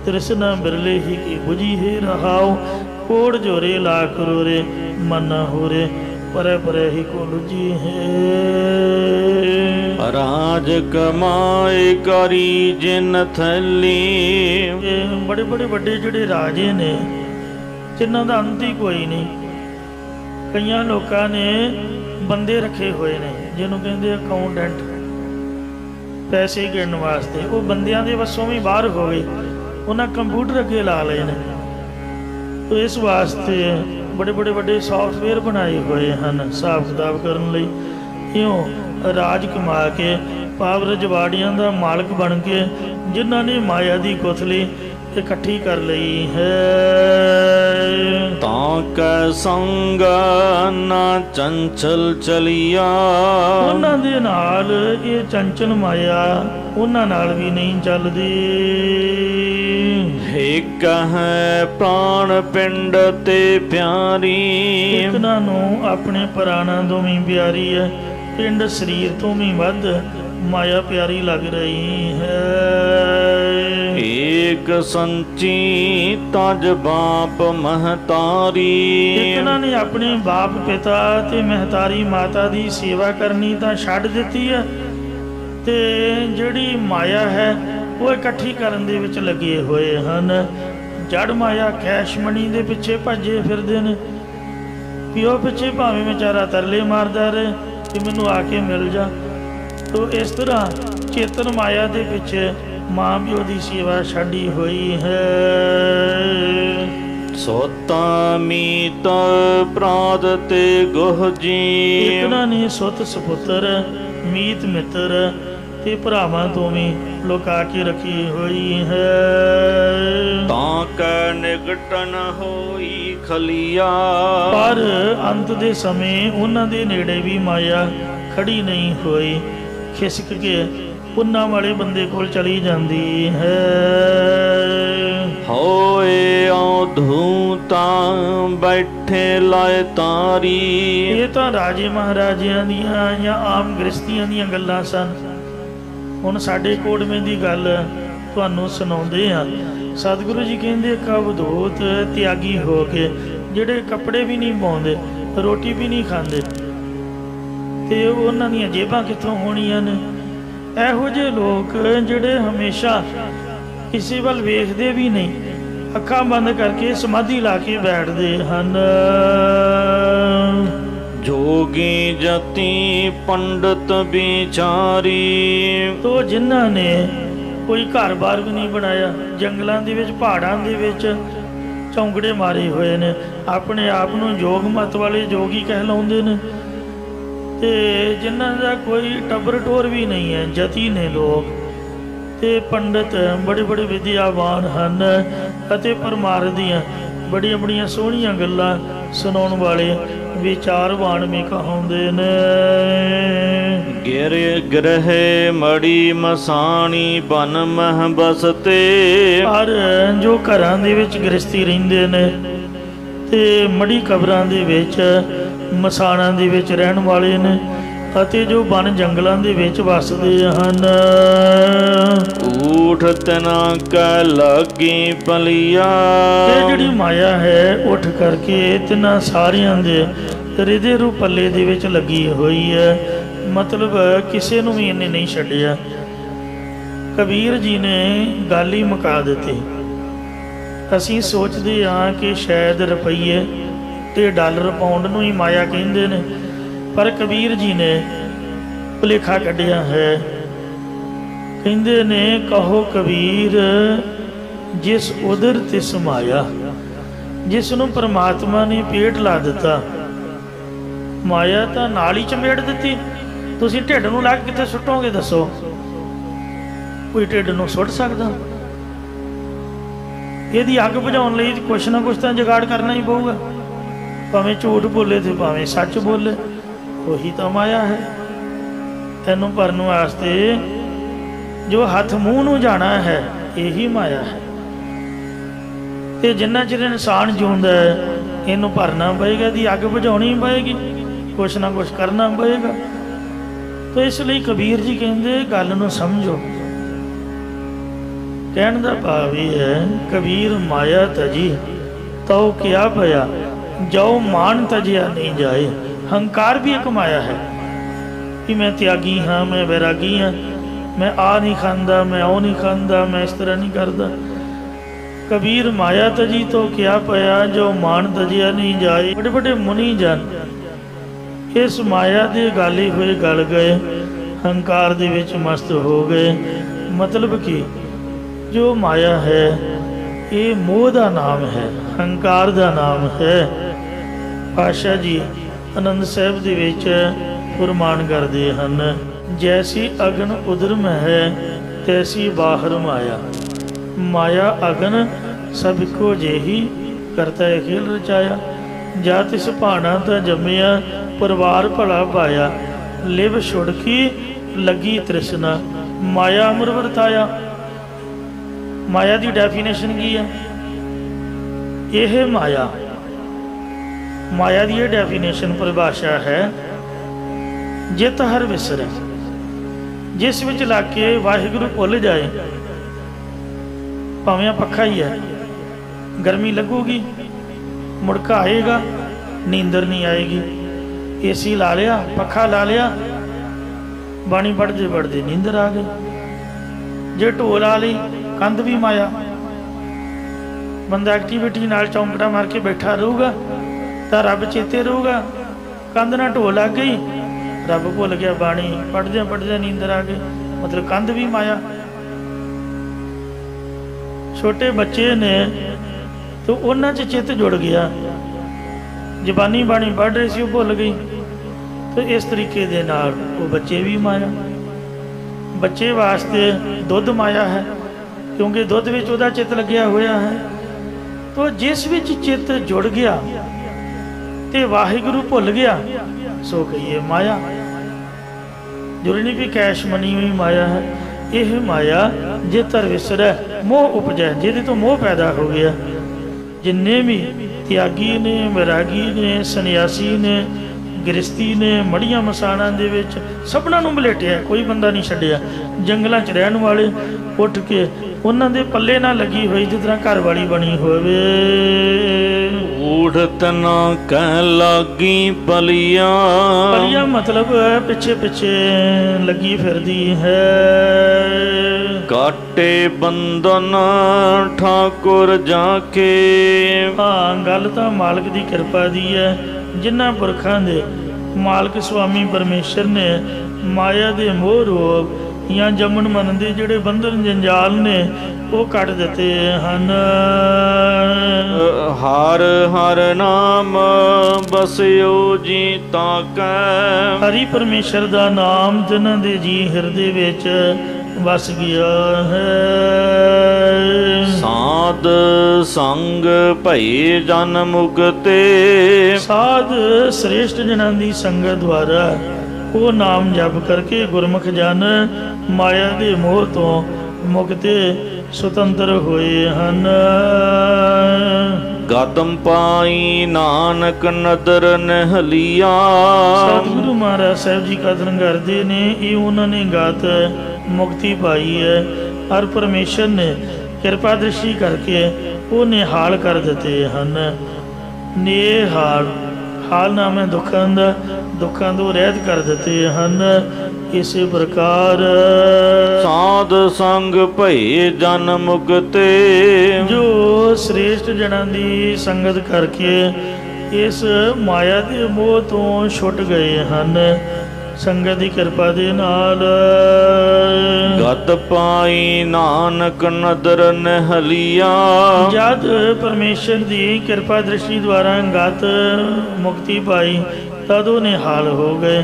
ਤ੍ਰਿਸ਼ਨਾ ਬਿਰਲੇ ਹੀ ਕੀ ਬੁਝੀ ਹੈ ਰਹਾਉ, ਕੋੜ ਜੋਰੇ ਲੱਖ ਕਰੋਰੇ ਮਨ ਨਾ ਹੋਰੇ, ਪਰੇ ਪਰੇ ਹੀ ਕੋ ਲੁਝੀ ਹੈ। ਰਾਜ ਕਮਾਏ ਕਰੀ ਜਿਨ ਥਲੀ। ਬੜੇ ਬੜੇ ਵੱਡੇ ਜਿਹੜੇ ਰਾਜੇ ਨੇ ਜਿਨ੍ਹਾਂ ਦਾ ਅੰਤ ਹੀ ਕੋਈ ਨਹੀਂ, ਕਈਆਂ ਲੋਕਾਂ ਨੇ ਬੰਦੇ ਰੱਖੇ ਹੋਏ ਨੇ ਜਿਹਨੂੰ ਕਹਿੰਦੇ ਅਕਾਊਂਟੈਂਟ, ਪੈਸੇ ਗਿਣਨ ਵਾਸਤੇ। ਉਹ ਬੰਦਿਆਂ ਦੇ ਵੱਸੋਂ ਵੀ ਬਾਹਰ ਹੋ ਗਏ, ਉਹਨਾਂ ਕੰਪਿਊਟਰ ਅੱਗੇ ਲਾ ਲਏ ਨੇ। ਤੋ ਇਸ ਵਾਸਤੇ ਬੜੇ ਬੜੇ ਵੱਡੇ ਸਾਫਟਵੇਅਰ ਬਣਾਏ ਹੋਏ ਹਨ ਹਿਸਾਬ ਕਿਤਾਬ ਕਰਨ ਲਈ। ਇਉਂ ਰਾਜ ਕਮਾ ਕੇ ਭਾਵ ਰਜਵਾੜੀਆਂ ਦਾ ਮਾਲਕ ਬਣ ਕੇ ਜਿਨ੍ਹਾਂ ਨੇ ਮਾਇਆ ਦੀ ਗੁਥਲੀ ਇਕੱਠੀ ਕਰ ਲਈ ਹੈ। ਤਾਂ ਕੈ ਸੰਗ ਨਾ ਚੰਚਲ ਚਲਿਆ। ਉਹਨਾਂ ਦੇ ਨਾਲ ਇਹ ਚੰਚਲ ਮਾਇਆ ਉਹਨਾਂ ਨਾਲ ਵੀ ਨਹੀਂ ਚੱਲਦੀ। ਏਕ ਹੈ ਪ੍ਰਾਣ ਪਿੰਡ ਤੇ ਪਿਆਰੀ। ਇਹਨਾਂ ਨੂੰ ਆਪਣੇ ਪ੍ਰਾਣਾਂ ਤੋਂ ਵੀ ਪਿਆਰੀ ਹੈ, ਪਿੰਡ ਸਰੀਰ ਤੋਂ ਵੀ ਵੱਧ ਮਾਇਆ ਪਿਆਰੀ ਲੱਗ ਰਹੀ ਹੈ। ਏਕ ਸੰਚੀ ਤਜ ਬਾਪ ਮਹਤਾਰੀ। ਇਹਨਾਂ ਨੇ ਆਪਣੇ ਬਾਪ ਪਿਤਾ ਤੇ ਮਹਤਾਰੀ ਮਾਤਾ ਦੀ ਸੇਵਾ ਕਰਨੀ ਤਾਂ ਛੱਡ ਦਿੱਤੀ ਹੈ, ਤੇ ਜਿਹੜੀ ਮਾਇਆ ਹੈ ਉਹ ਇਕੱਠੀ ਕਰਨ ਦੇ ਵਿੱਚ ਲੱਗੇ ਹੋਏ ਹਨ। ਜੜ ਮਾਇਆ ਕੈਸ਼ ਮਨੀ ਦੇ ਪਿੱਛੇ ਭੱਜੇ ਫਿਰਦੇ ਨੇ। ਪਿਓ ਪਿੱਛੇ ਭਾਵੇਂ ਵਿਚਾਰਾ ਤਰਲੇ ਮਾਰਦਾ ਰਹੇ ਕਿ ਮੈਨੂੰ ਆ ਕੇ ਮਿਲ ਜਾ। ਤੋ ਇਸ ਤਰ੍ਹਾਂ ਚੇਤਨ ਮਾਇਆ ਦੇ ਪਿੱਛੇ ਮਾਂ ਪਿਓ ਦੀ ਸੇਵਾ ਛੱਡੀ ਹੋਈ ਹੈ। ਸੋਤਾ ਮੀਤ ਪ੍ਰਾਦ ਤੇ ਗੁਹ ਜੀ। ਇਹਨਾਂ ਨੇ ਸੁੱਤ ਸਪੁੱਤਰ ਮੀਤ ਮਿੱਤਰ ਤੇ ਭਰਾਵਾਂ ਤੋਂ ਵੀ ਲੁਕਾ ਕੇ ਰੱਖੀ ਹੋਈ ਹੈ। ਤਾਂ ਕੈ ਨਿਗਟਨ ਹੋਈ ਖਲੀਆ। ਪਰ ਅੰਤ ਦੇ ਸਮੇਂ ਉਹਨਾਂ ਦੇ ਨੇੜੇ ਵੀ ਮਾਇਆ ਖੜੀ ਨਹੀਂ ਹੋਈ, ਖਿਸਕ ਕੇ ਪੁੰਨਾਂ ਵਾਲੇ ਬੰਦੇ ਕੋਲ ਚਲੀ ਜਾਂਦੀ ਹੈ। ਹੋਏ ਔਧੂਤਾਂ ਬੈਠੇ ਲਾਇ ਤਾਰੀ। ਇਹ ਤਾਂ ਰਾਜੇ ਮਹਾਰਾਜਿਆਂ ਦੀਆਂ ਜਾਂ ਆਮ ਗ੍ਰਸਤੀਆਂ ਦੀਆਂ ਗੱਲਾਂ ਸਨ। ਹੁਣ ਸਾਡੇ ਕੋੜਵੇਂ ਦੀ ਗੱਲ ਤੁਹਾਨੂੰ ਸੁਣਾਉਂਦੇ ਹਾਂ। ਸਤਿਗੁਰੂ ਜੀ ਕਹਿੰਦੇ ਕਵਧੂਤ ਤਿਆਗੀ ਹੋ ਕੇ ਜਿਹੜੇ ਕੱਪੜੇ ਵੀ ਨਹੀਂ ਪਾਉਂਦੇ, ਰੋਟੀ ਵੀ ਨਹੀਂ ਖਾਂਦੇ, ਤੇ ਉਹਨਾਂ ਦੀਆਂ ਜੇਬਾਂ ਕਿੱਥੋਂ ਹੋਣੀਆਂ ਨੇ। ਇਹੋ ਜਿਹੇ ਲੋਕ ਜਿਹੜੇ ਹਮੇਸ਼ਾ ਕਿਸੇ ਵੱਲ ਵੇਖਦੇ ਵੀ ਨਹੀਂ, ਅੱਖਾਂ ਬੰਦ ਕਰਕੇ ਸਮਾਧੀ ਲਾ ਕੇ ਬੈਠਦੇ ਹਨ। ਜੋ जोगी जति पंडित विचारी। तो जिन्हां ने कोई घर बार भी नहीं बनाया, जंगलों के पहाड़ों के चौंकड़े मारे हुए ने, अपने आप को योग मत वाले जोगी कहलाते हैं। तो जिन्हां दा कोई टब्बर टोर भी नहीं है, जति ने लोग ते पंडित बड़े बड़े विद्यावान हैं अते परमार्थ दियां बड़िया बड़िया सोहणियां गल्लां सुनाउण वाले विचारवान भी कहाउंदे ने। गिर ग्रह मड़ी मसाणी बन मह बसते। पर जो घरां दे विच गृहस्थी रहिंदे ने ते मड़ी कबरां दे विच मसाणां दे विच रहण वाले ने ਅਤੇ ਜੋ ਬਨ ਜੰਗਲਾਂ ਦੇ ਵਿੱਚ ਵਸਦੇ ਹਨ। ਊਠ ਤਨਾ ਕੈ ਲਾਗੀ ਪਲੀਆ। ਇਹ ਜਿਹੜੀ ਮਾਇਆ ਹੈ ਉੱਠ ਕਰਕੇ ਤਿੰਨਾਂ ਸਾਰਿਆਂ ਦੇ ਹਿਰਦੇ ਰੂ ਪੱਲੇ ਦੇ ਵਿੱਚ ਲੱਗੀ ਹੋਈ ਹੈ, ਮਤਲਬ ਕਿਸੇ ਨੂੰ ਵੀ ਇਹਨੇ ਨਹੀਂ ਛੱਡਿਆ। ਕਬੀਰ ਜੀ ਨੇ ਗੱਲ ਹੀ ਮੁਕਾ ਦਿੱਤੀ। ਅਸੀਂ ਸੋਚਦੇ ਹਾਂ ਕਿ ਸ਼ਾਇਦ ਰੁਪਈਏ ਤੇ ਡਾਲਰ ਪਾਉਂਡ ਨੂੰ ਹੀ ਮਾਇਆ ਕਹਿੰਦੇ ਨੇ, पर कबीर जी ने भुलेखा कढ़िया है। कहते ने कहो कबीर जिस उधर तिस माया, जिसनों परमात्मा ने पेट ला दिता, माया तो नाल ही चमेड़ दी। तुसीं ढिड नूं ला के कित्थे सुट्टोगे दसो? कोई ढिड नूं सुट सकदा? इहदी अग बुझाउण लई कुछ ना कुछ तो जुगाड़ करना ही पऊगा, भावें झूठ बोले तो भावें सच बोले, वही तो माया है। तेनू भरन वास्ते जो हथ मूँह नूं जाना है यही माया है। ते जिन्ना चिर इंसान जिउंदा है इनू भरना पएगा, दी अग बुझाउणी पएगी, कुछ ना कुछ करना पएगा। तो इसलिए कबीर जी कहते गल नूं समझो। कहण दा भाव यह है कबीर माया तजी तो क्या पया, जो मान तजिया नहीं जाए। हंकार भी एक माया है कि मैं त्यागी हाँ, मैं वैरागी हाँ, मैं आ नहीं खांदा, मैं ओ नहीं खांदा, मैं इस तरह नहीं करता। कबीर माया तजी तो क्या पया, जो मान तजिया नहीं जाए। बड़े बड़े मुनि जन इस माया दे गाले हुए गल गए, हंकार दे विच मस्त हो गए। मतलब कि जो माया है ये मोह का नाम है, हंकार का नाम है। पातशाह जी आनंद साहब दे विच फरमान करते हैं, जैसी अगन उधर में है तैसी बाहर माया। माया अगन सबको जेही करता है खेल रचाया। जा तिस भाना तो जमिया परिवार भला पाया। लिव छुड़की लगी तृष्णा माया अमर वरताया। माया की डेफिनेशन की है? यह माया, माया की डेफिनेशन परिभाषा है जित हर विसरे, जिस विच लग के वाहिगुरु भुल जाए। भावें पखा ही है, गर्मी लगूगी मुड़का आएगा, नींदर नहीं आएगी। एसी ला लिया, पखा ला लिया, बाणी पढ़ते पढ़ते नींदर आ गई। जे ढोल ला ली, कंध भी माया। बंदा एक्टिविटी नाल चौंकड़ा मार के बैठा रहूगा तो रब चेते रहूगा। कंध ना ढोल लग गई, रब भुल गया, बाणी पढ़दे पढ़दे नींदर आ गई, मतलब कंध भी माया। छोटे बच्चे ने तो उन्हां च चित जुड़ गया, जबानी बाणी पढ़ रहे सी, भुल गई। तो इस तरीके दे नाल वो बच्चे भी माया। बच्चे वास्ते दुध माया है, क्योंकि दुध विच उहदा चित लग्या होया है। तो जिस विच चित जुड़ गया ते वाहिगुरु भुल गया, सो कहिए माया। जरूरी नहीं भी कैश मनी हुई माया है। यह माया जे तर विसरै मोह उपजै, जिहदे तो मोह पैदा हो गया। जिन्ने भी त्यागी ने, वैरागी ने, सन्यासी ने, गृहस्थी ने, मड़ियां मसाणा दे विच सबना नूं मलेटिया, कोई बंदा नहीं छड्डिया। जंगलों च रहण वाले उठ के उन्हां दे पल्ले ना लगी हुई जिस तरह घर वाली बनी होवे। ऊठ तना कह लागी पलिया। पलिया मतलब पिछे पिछे लगी फिरदी है। काटे बंधन ठाकुर जाके। हाँ, गल तो मालिक की कृपा दी है। जिन्हां पुरखां दे ਮਾਲਕ ਸੁਆਮੀ ਪਰਮੇਸ਼ਰ ਨੇ ਮਾਇਆ ਦੇ ਮੋਹ ਰੋਗ ਜਾਂ ਜੰਮਣ ਮਨ ਦੇ ਜਿਹੜੇ ਬੰਧਨ ਜੰਜਾਲ ਨੇ ਉਹ ਕੱਢ ਦਿੱਤੇ ਹਨ। ਹਰ ਹਰ ਨਾਮ ਬਸਿਓ ਜੀ ਤਾਕੈ। ਹਰੀ ਪਰਮੇਸ਼ਰ ਦਾ ਨਾਮ ਜਿਨ੍ਹਾਂ ਦੇ ਜੀ ਹਿਰਦੇ ਵਿੱਚ ਵਸ ਗਿਆ ਹੈ। ਸਾਧ ਸੰਗ ਭਈ ਜਨ ਮੁਕਤੇ। ਸਾਧ ਸ੍ਰੇਸ਼ਟ ਜਨਾਂ ਦੀ ਸੰਗਤ ਦੁਆਰਾ ਉਹ ਨਾਮ ਜਪ ਕਰਕੇ ਗੁਰਮੁਖ ਜਨ ਮਾਇਆ ਦੇ ਮੋਹ ਤੋਂ ਮੁਕਤੇ ਸੁਤੰਤਰ ਹੋਏ ਹਨ। ਗਤਮ ਪਾਈ ਨਾਨਕ ਨਦਰ ਨਹਲੀਆ। ਸਤਿਗੁਰੂ ਮਹਾਰਾਜ ਸਾਹਿਬ ਜੀ ਕਥਨ ਕਰਦੇ ਨੇ ਇਹ ਉਹਨਾਂ ਨੇ ਗਤ ਮੁਕਤੀ ਪਾਈ ਹੈ ਔਰ ਪਰਮੇਸ਼ਰ ਨੇ ਕਿਰਪਾ ਦ੍ਰਿਸ਼ਟੀ ਕਰਕੇ ਉਹ ਨਿਹਾਲ ਕਰ ਦਿੱਤੇ ਹਨ। ਨਿਹਾਲ ਹਾਲ ਨਾਮ ਹੈ ਦੁੱਖਾਂ ਤੋਂ ਰਹਿਤ ਕਰ ਦਿੱਤੇ ਹਨ। ਇਸੇ ਪ੍ਰਕਾਰ ਸਾਧ ਸੰਗ ਭਈ ਜਨ ਮੁਕਤੇ। ਜੋ ਸ੍ਰੇਸ਼ਟ ਜਨਾਂ ਦੀ ਸੰਗਤ ਕਰਕੇ ਇਸ ਮਾਇਆ ਦੇ ਮੋਹ ਤੋਂ ਛੁੱਟ ਗਏ ਹਨ ਸੰਗਤ ਦੀ ਕਿਰਪਾ ਦੇ ਨਾਲ। ਗਤ ਪਾਈ ਨਾਨਕ ਨਦਰ ਨਹਲੀਆ। ਜਦ ਪਰਮੇਸ਼ਰ ਦੀ ਕਿਰਪਾ ਦ੍ਰਿਸ਼ਟੀ ਦੁਆਰਾ ਗਤ ਮੁਕਤੀ ਪਾਈ ਤਦ ਉਹ ਨਿਹਾਲ ਹੋ ਗਏ।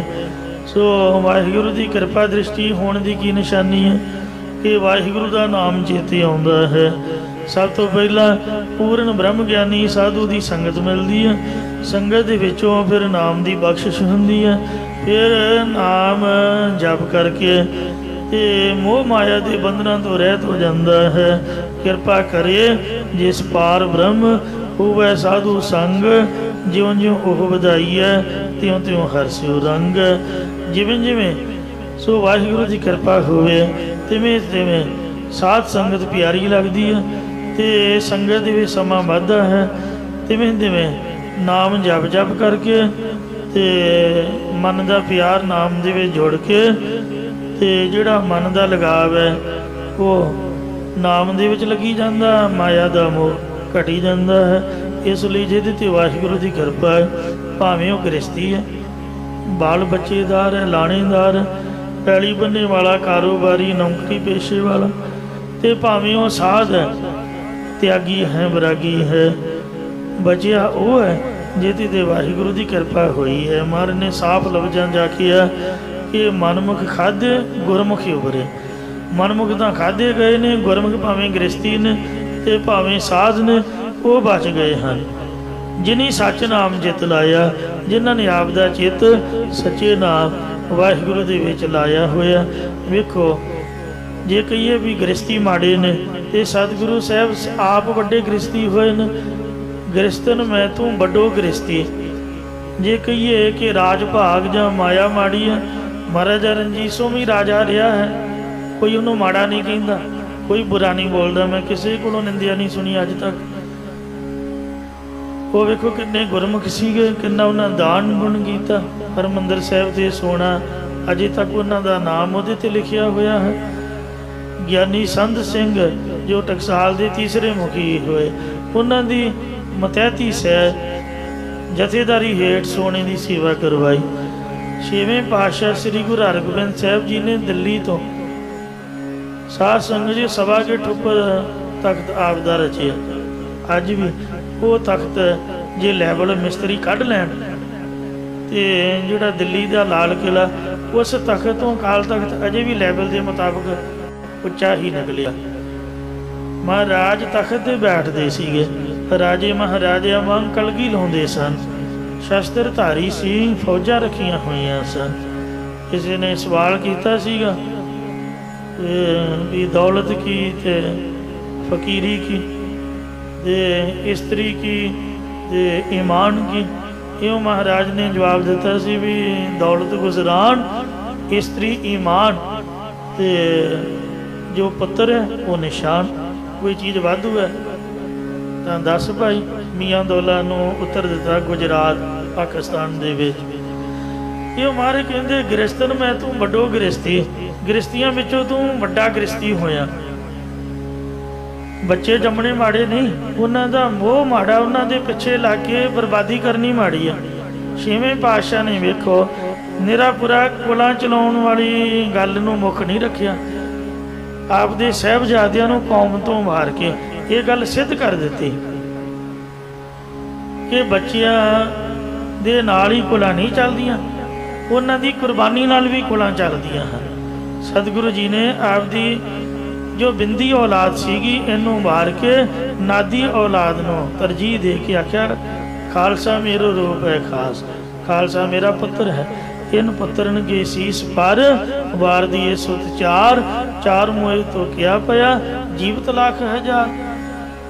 ਸੋ ਵਾਹਿਗੁਰੂ ਦੀ ਕਿਰਪਾ ਦ੍ਰਿਸ਼ਟੀ ਹੋਣ ਦੀ ਕੀ ਨਿਸ਼ਾਨੀ ਹੈ ਕਿ ਵਾਹਿਗੁਰੂ ਦਾ ਨਾਮ ਚੇਤੇ ਆਉਂਦਾ ਹੈ। ਸਭ ਤੋਂ ਪਹਿਲਾਂ ਪੂਰਨ ਬ੍ਰਹਮ ਗਿਆਨੀ ਸਾਧੂ ਦੀ ਸੰਗਤ ਮਿਲਦੀ ਹੈ। ਸੰਗਤ ਦੇ ਵਿੱਚੋਂ ਫਿਰ ਨਾਮ ਦੀ ਬਖਸ਼ਿਸ਼ ਹੁੰਦੀ ਹੈ। ਫਿਰ ਨਾਮ ਜਪ ਕਰਕੇ ਤੇ ਮੋਹ ਮਾਇਆ ਦੇ ਬੰਧਨਾਂ ਤੋਂ ਰਹਿਤ ਹੋ ਜਾਂਦਾ ਹੈ। ਕਿਰਪਾ ਕਰੇ ਜਿਸ ਪਾਰ ਬ੍ਰਹਮ ਹੋਵੇ ਸਾਧੂ ਸੰਗ। ਜਿਉਂ ਜਿਉਂ ਉਹ ਵਧਾਈ ਹੈ ਤਿਉਂ ਤਿਉਂ ਹਰਸਿਓ ਰੰਗ। ਜਿਵੇਂ ਜਿਵੇਂ ਸੋ ਵਾਹਿਗੁਰੂ ਦੀ ਕਿਰਪਾ ਹੋਵੇ ਤਿਵੇਂ ਤਿਵੇਂ ਸਾਧ ਸੰਗਤ ਪਿਆਰੀ ਲੱਗਦੀ ਹੈ ਤੇ ਸੰਗਤ ਦੇ ਵਿੱਚ ਸਮਾਂ ਵੱਧਦਾ ਹੈ। ਤਿਵੇਂ ਤਿਵੇਂ ਨਾਮ ਜਪ ਜਪ ਕਰਕੇ ਤੇ ਮਨ ਦਾ ਪਿਆਰ ਨਾਮ ਦੇ ਵਿੱਚ ਜੁੜ ਕੇ ਤੇ ਜਿਹੜਾ ਮਨ ਦਾ ਲਗਾਵ ਹੈ ਉਹ ਨਾਮ ਦੇ ਵਿੱਚ ਲੱਗੀ ਜਾਂਦਾ, ਮਾਇਆ ਦਾ ਮੋਹ ਘਟੀ ਜਾਂਦਾ ਹੈ। ਇਸ ਲਈ ਜਿਹਦੇ ਤੇ ਵਾਹਿਗੁਰੂ ਦੀ ਕਿਰਪਾ ਹੈ ਭਾਵੇਂ ਉਹ ਗ੍ਰਸਤੀ ਹੈ, ਬਾਲ ਬੱਚੇਦਾਰ ਹੈ, ਲਾਣੇਦਾਰ, ਪੈਲੀ ਬੰਨੇ ਵਾਲਾ, ਕਾਰੋਬਾਰੀ, ਨੌਕਰੀ ਪੇਸ਼ੇ ਵਾਲਾ, ਤੇ ਭਾਵੇਂ ਉਹ ਸਾਧ ਹੈ, ਤਿਆਗੀ ਹੈ, ਵਿਰਾਗੀ ਹੈ, ਬਚਿਆ ਉਹ ਹੈ ਜਿਹਦੇ ਤੇ ਵਾਹਿਗੁਰੂ ਦੀ ਕਿਰਪਾ ਹੋਈ ਹੈ। ਮਹਾਰਾਜ ਨੇ ਸਾਫ ਲਫ਼ਜ਼ਾਂ ਜਾ ਕਿਹਾ ਕਿ ਮਨਮੁਖ ਖਾਧੇ ਗੁਰਮੁਖੀ ਉਭਰੇ। ਮਨਮੁਖ ਤਾਂ ਖਾਧੇ ਗਏ ਨੇ, ਗੁਰਮੁਖ ਭਾਵੇਂ ਗ੍ਰਸਤੀ ਨੇ ਤੇ ਭਾਵੇਂ ਸਾਧ ਨੇ ਉਹ ਬਚ ਗਏ ਹਨ। ਜਿਨੀ ਸੱਚ ਨਾਮ ਜਿਤ ਲਾਇਆ, ਜਿਨ੍ਹਾਂ ਨੇ ਆਪ ਦਾ ਚਿੱਤ ਸੱਚੇ ਨਾਮ ਵਾਹਿਗੁਰੂ ਦੇ ਵਿੱਚ ਲਾਇਆ ਹੋਇਆ। ਵੇਖੋ ਜੇ ਕਹੀਏ ਵੀ ਗ੍ਰਸਤੀ ਮਾੜੇ ਨੇ ਤੇ ਸਤਿਗੁਰੂ ਸਾਹਿਬ ਆਪ ਵੱਡੇ ਗ੍ਰਸਤੀ ਹੋਏ ਨੇ। ਗ੍ਰਸਤਨ ਮੈਂ ਤੂੰ ਵੱਡੋ ਗ੍ਰਸਤੀ। ਜੇ ਕਹੀਏ ਕਿ ਰਾਜ ਭਾਗ ਜਾਂ ਮਾਇਆ ਮਾੜੀ ਹੈ, ਮਹਾਰਾਜਾ ਰਣਜੀਤ ਸਿੰਘ ਵੀ ਰਾਜਾ ਰਿਹਾ ਹੈ, ਕੋਈ ਉਹਨੂੰ ਮਾੜਾ ਨਹੀਂ ਕਹਿੰਦਾ, ਕੋਈ ਬੁਰਾ ਨਹੀਂ ਬੋਲਦਾ। ਮੈਂ ਕਿਸੇ ਕੋਲੋਂ ਨਿੰਦਿਆ ਨਹੀਂ ਸੁਣੀ ਅੱਜ ਤੱਕ। ਉਹ ਵੇਖੋ ਕਿੰਨੇ ਗੁਰਮੁਖ ਸੀਗੇ, ਕਿੰਨਾ ਉਹਨਾਂ ਦਾਨ ਪੁੰਨ ਕੀਤਾ। ਹਰਿਮੰਦਰ ਸਾਹਿਬ ਤੇ ਸੋਨਾ ਅਜੇ ਤੱਕ ਉਹਨਾਂ ਦਾ ਨਾਮ ਉਹਦੇ ਤੇ ਲਿਖਿਆ ਹੋਇਆ ਹੈ। ਗਿਆਨੀ ਸੰਤ ਸਿੰਘ ਜੋ ਟਕਸਾਲ ਦੇ ਤੀਸਰੇ ਮੁਖੀ ਹੋਏ, ਉਹਨਾਂ ਦੀ ਮਤਹਿਤੀ ਸਹਿ ਜਥੇਦਾਰੀ ਹੇਠ ਸੋਨੇ ਦੀ ਸੇਵਾ ਕਰਵਾਈ। ਛੇਵੇਂ ਪਾਤਸ਼ਾਹ ਸ੍ਰੀ ਗੁਰੂ ਹਰਗੋਬਿੰਦ ਸਾਹਿਬ ਜੀ ਨੇ ਦਿੱਲੀ ਤੋਂ ਸਾਧ ਸੰਗਤ ਜੀ ਸਭਾ ਕੇ ਠੁੱਪਰ ਤਖਤ ਆਪ ਦਾ ਰਚਿਆ। ਅੱਜ ਵੀ ਉਹ ਤਖਤ ਜੇ ਲੈਵਲ ਮਿਸਤਰੀ ਕੱਢ ਲੈਣ ਤੇ ਜਿਹੜਾ ਦਿੱਲੀ ਦਾ ਲਾਲ ਕਿਲਾ, ਉਸ ਤਖਤ ਤੋਂ ਅਕਾਲ ਤਖਤ ਅਜੇ ਵੀ ਲੈਵਲ ਦੇ ਮੁਤਾਬਕ ਉੱਚਾ ਹੀ ਨਿਕਲਿਆ। ਮਹਾਰਾਜ ਤਖਤ ਤੇ ਬੈਠਦੇ ਸੀਗੇ, ਰਾਜੇ ਮਹਾਰਾਜਿਆਂ ਵਾਂਗ ਕਲਗੀ ਲਾਉਂਦੇ ਸਨ, ਸ਼ਸਤਰ ਧਾਰੀ ਸੀ, ਫੌਜਾਂ ਰੱਖੀਆਂ ਹੋਈਆਂ ਸਨ। ਕਿਸੇ ਨੇ ਸਵਾਲ ਕੀਤਾ ਸੀਗਾ ਵੀ ਦੌਲਤ ਕੀ ਤੇ ਫਕੀਰੀ ਕੀ ਤੇ ਇਸਤਰੀ ਕੀ ਤੇ ਈਮਾਨ ਕੀ। ਇਉਂ ਮਹਾਰਾਜ ਨੇ ਜਵਾਬ ਦਿੱਤਾ ਸੀ ਵੀ ਦੌਲਤ ਗੁਜ਼ਰਾਨ, ਇਸਤਰੀ ਈਮਾਨ, ਤੇ ਜੋ ਪੁੱਤਰ ਹੈ ਉਹ ਨਿਸ਼ਾਨ। ਕੋਈ ਚੀਜ਼ ਵਾਧੂ ਹੈ ਤਾਂ ਦੱਸ ਭਾਈ। ਮੀਆਂ ਦੌਲਾ ਨੂੰ ਉੱਤਰ ਦਿੱਤਾ ਗੁਜਰਾਤ ਪਾਕਿਸਤਾਨ ਦੇ ਵਿੱਚ। ਇਹ ਮਾਰੇ ਕਹਿੰਦੇ ਗ੍ਰਸਤਨ ਮੈਂ ਤੂੰ ਵੱਡੋ ਗ੍ਰਸਤੀ, ਗ੍ਰਸਤੀਆਂ ਵਿੱਚੋਂ ਤੂੰ ਵੱਡਾ ਗ੍ਰਸਤੀ ਹੋਇਆ। ਬੱਚੇ ਜੰਮਣੇ ਮਾੜੇ ਨਹੀਂ, ਉਹਨਾਂ ਦਾ ਮੋਹ ਮਾੜਾ, ਉਹਨਾਂ ਦੇ ਪਿੱਛੇ ਲੱਗ ਕੇ ਬਰਬਾਦੀ ਕਰਨੀ ਮਾੜੀ ਆ। ਛੇਵੇਂ ਪਾਤਸ਼ਾਹ ਨੇ ਵੇਖੋ ਨਿਰਾਪੁਰਾ ਕੁਲਾਂ ਚਲਾਉਣ ਵਾਲੀ ਗੱਲ ਨੂੰ ਮੁੱਖ ਨਹੀਂ ਰੱਖਿਆ, ਆਪਦੇ ਸਾਹਿਬਜ਼ਾਦਿਆਂ ਨੂੰ ਕੌਮ ਤੋਂ ਮਾਰ ਕੇ ਇਹ ਗੱਲ ਸਿੱਧ ਕਰ ਦਿੱਤੀ ਕਿ ਬੱਚਿਆਂ ਦੇ ਨਾਲ ਹੀ ਕੁਲਾਂ ਨਹੀਂ ਚੱਲਦੀਆਂ, ਉਹਨਾਂ ਦੀ ਕੁਰਬਾਨੀ ਨਾਲ ਵੀ ਕੁਲਾਂ ਚੱਲਦੀਆਂ ਹਨ। ਸਤਿਗੁਰੂ ਜੀ ਨੇ ਆਪਦੀ ਜੋ ਬਿੰਦੀ ਔਲਾਦ ਸੀਗੀ ਇਹਨੂੰ ਮਾਰ ਕੇ ਨਾਦੀ ਔਲਾਦ ਨੂੰ ਤਰਜੀਹ ਦੇ ਕੇ ਆਖਿਆ ਖਾਲਸਾ ਮੇਰਾ ਰੂਪ ਹੈ ਖਾਸ, ਖਾਲਸਾ ਮੇਰਾ ਪੁੱਤਰ ਹੈ, इन पुत्रन के शीस पर वार दिए सुत चार, चार मोए तो क्या पया जीवत लाख हजार।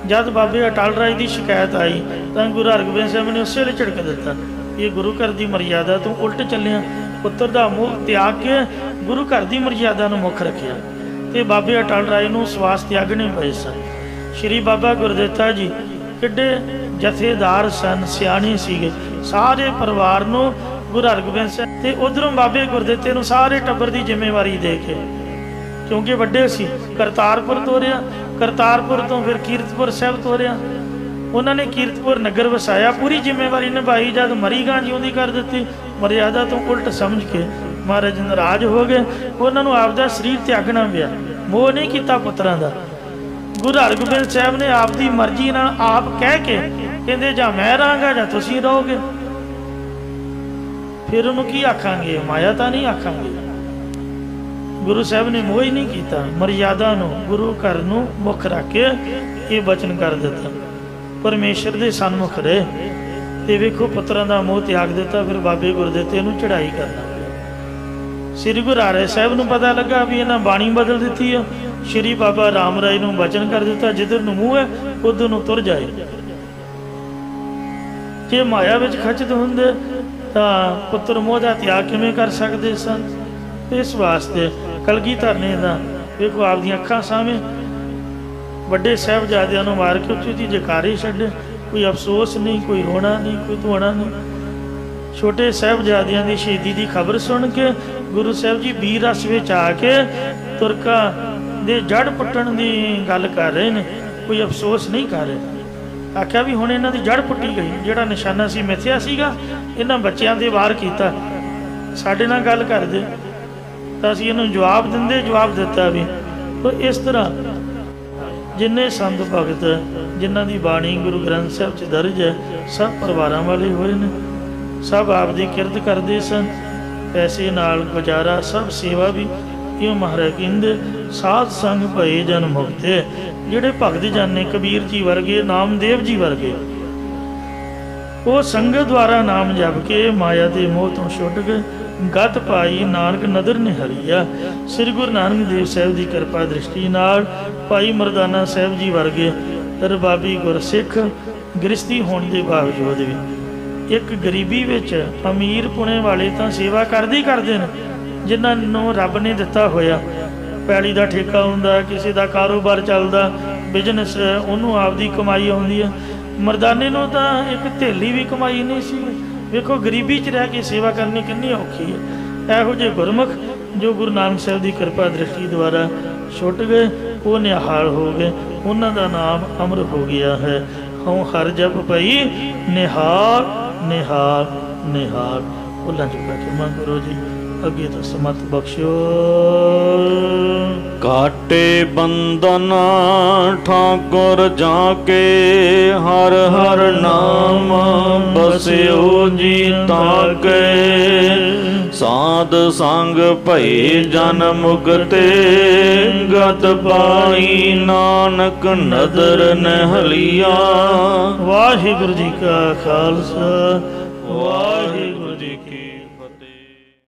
जब बाबे अटल राय की शिकायत आई तो गुरु हरगोबिंद साहब ने उस वेले झिड़क दिता, ये गुरु घर की मर्यादा तो उल्ट चलिया, पुत्र का मोह त्याग के गुरु घर की मर्यादा नूं मुख रखिया तो बाबे अटल राय नूं सवास त्यागने पे सन। श्री बाबा गुरदित्ता जी किड्डे जथेदार सन, सियाणे सीगे, सारे परिवार नूं गुरु हरगोबिंद साहब ते उधरों बाबे गुरदित्ते नूं सारे टब्बर की जिम्मेवारी दे के, क्योंकि वड्डे सी, करतारपुर तोरिया, करतारपुर तो फिर कीरतपुर साहब तोरिया, उन्होंने कीरतपुर नगर वसाया, पूरी जिम्मेवारी निभाई। जब मरी गां जिउंदी कर दी, मर्यादा तो उल्ट समझ के महाराज नाराज हो गए, उन्होंने आपदा शरीर त्यागना पिया, मोह नहीं किया पुत्रां दा। गुरु हरगोबिंद साहब ने आपकी मर्जी नाल आप कह के कहंदे जां मैं रहांगा जां तुसीं रहोगे, फिर उन्होंने की आखांगे, माया तो नहीं आखांगे। गुरु साहब ने मोह ही नहीं किया, मर्यादा नूं गुरु घर नूं मुख रख के ये बचन कर दिता, परमेश्वर के सन्मुख रहे ते वेखो पुत्रां दा मोह त्याग दिता। फिर बाबे गुरदित्ते नूं चढ़ाई करना पिया। श्री गुरु हरिराय साहब नूं पता लगा भी इन्हां बाणी बदल दी है, श्री बाबा राम राय नूं बचन कर दिता जिधर नूं मूँह है उधर नूं तुर जाए। जे माया विच खचत हुंदे तां पुत्र मोह दा त्याग किवें कर सकदे सन। इस वास्ते कलगीधर ने तां वेखो आपदियां अखां सामने वड्डे साहिबजादियां नूं मार के उत्ती दी जकारे छड्डे, कोई अफसोस नहीं, कोई रोना नहीं, कोई धोना नहीं। छोटे साहिबजादियां दी शहीदी दी खबर सुन के गुरु साहब जी बीर रस विच आके तुरका दे जड़ पुट्टण दी गल कर रहे ने, कोई अफसोस नहीं कर रहे। आख्या भी हुण इन्हां दी जड़ पुट्टी गई, जिहड़ा निशाना सी मिथ्या सीगा इन्हां बच्चियां दे वार कीता, साडे नाल गल करदे तां असीं इहनूं जवाब दिंदे, जवाब दिता भी। तो इस तरह जिन्ने संत भगत जिन्हां दी बाणी गुरु ग्रंथ साहिब च दर्ज है सब परिवारां वाले होए ने, सब आपदी किरत करदे सन, पैसे नाल गुजारा, सब सेवा भी। इहो महाराज कहंदे साध संग भए जन मुक्ते, जिहड़े भगत जन ने कबीर जी वर्गे, नामदेव जी वर्गे, वो संगत द्वारा नाम जप के माया के मोह तो छुट गए, गत पाई नानक नदर ने हरिया। श्री गुरु नानक देव साहब की कृपा दृष्टि नाल भाई मरदाना साहब जी वर्गे रबाबी गुरसिख गृहस्थी होने के बावजूद भी एक गरीबी विच अमीर पुणे वाले तो सेवा करते ही करते हैं, जिन्होंने रब ने दिता होया। पैली का ठेका हुंदा, किसी का कारोबार चलता, बिजनेस उन्होंने आपकी कमाई आउंदी है। मरदाने नूं तां एक धेली भी कमाई नहीं सी। वेखो गरीबी च रह के सेवा करनी कितनी औखी है। इहो जिहे गुरमुख जो गुरु नानक साहब की कृपा दृष्टि द्वारा छुट गए, वो निहाल हो गए, उन्हां दा नाम अमर हो गया है। हूँ हर जप पई निहाल निहाल निहाल। भुलां चुका क्षमा करो जी, अगे तो समत बख्शो। काटे बंदन ठाकुर जाके हर हर नाम बस्यो जी ताके। साध संग भई जन मुक्ते गत पाई नानक नदर नहलिया। वाहिगुरु जी का खालसा वाहिगुरु जी की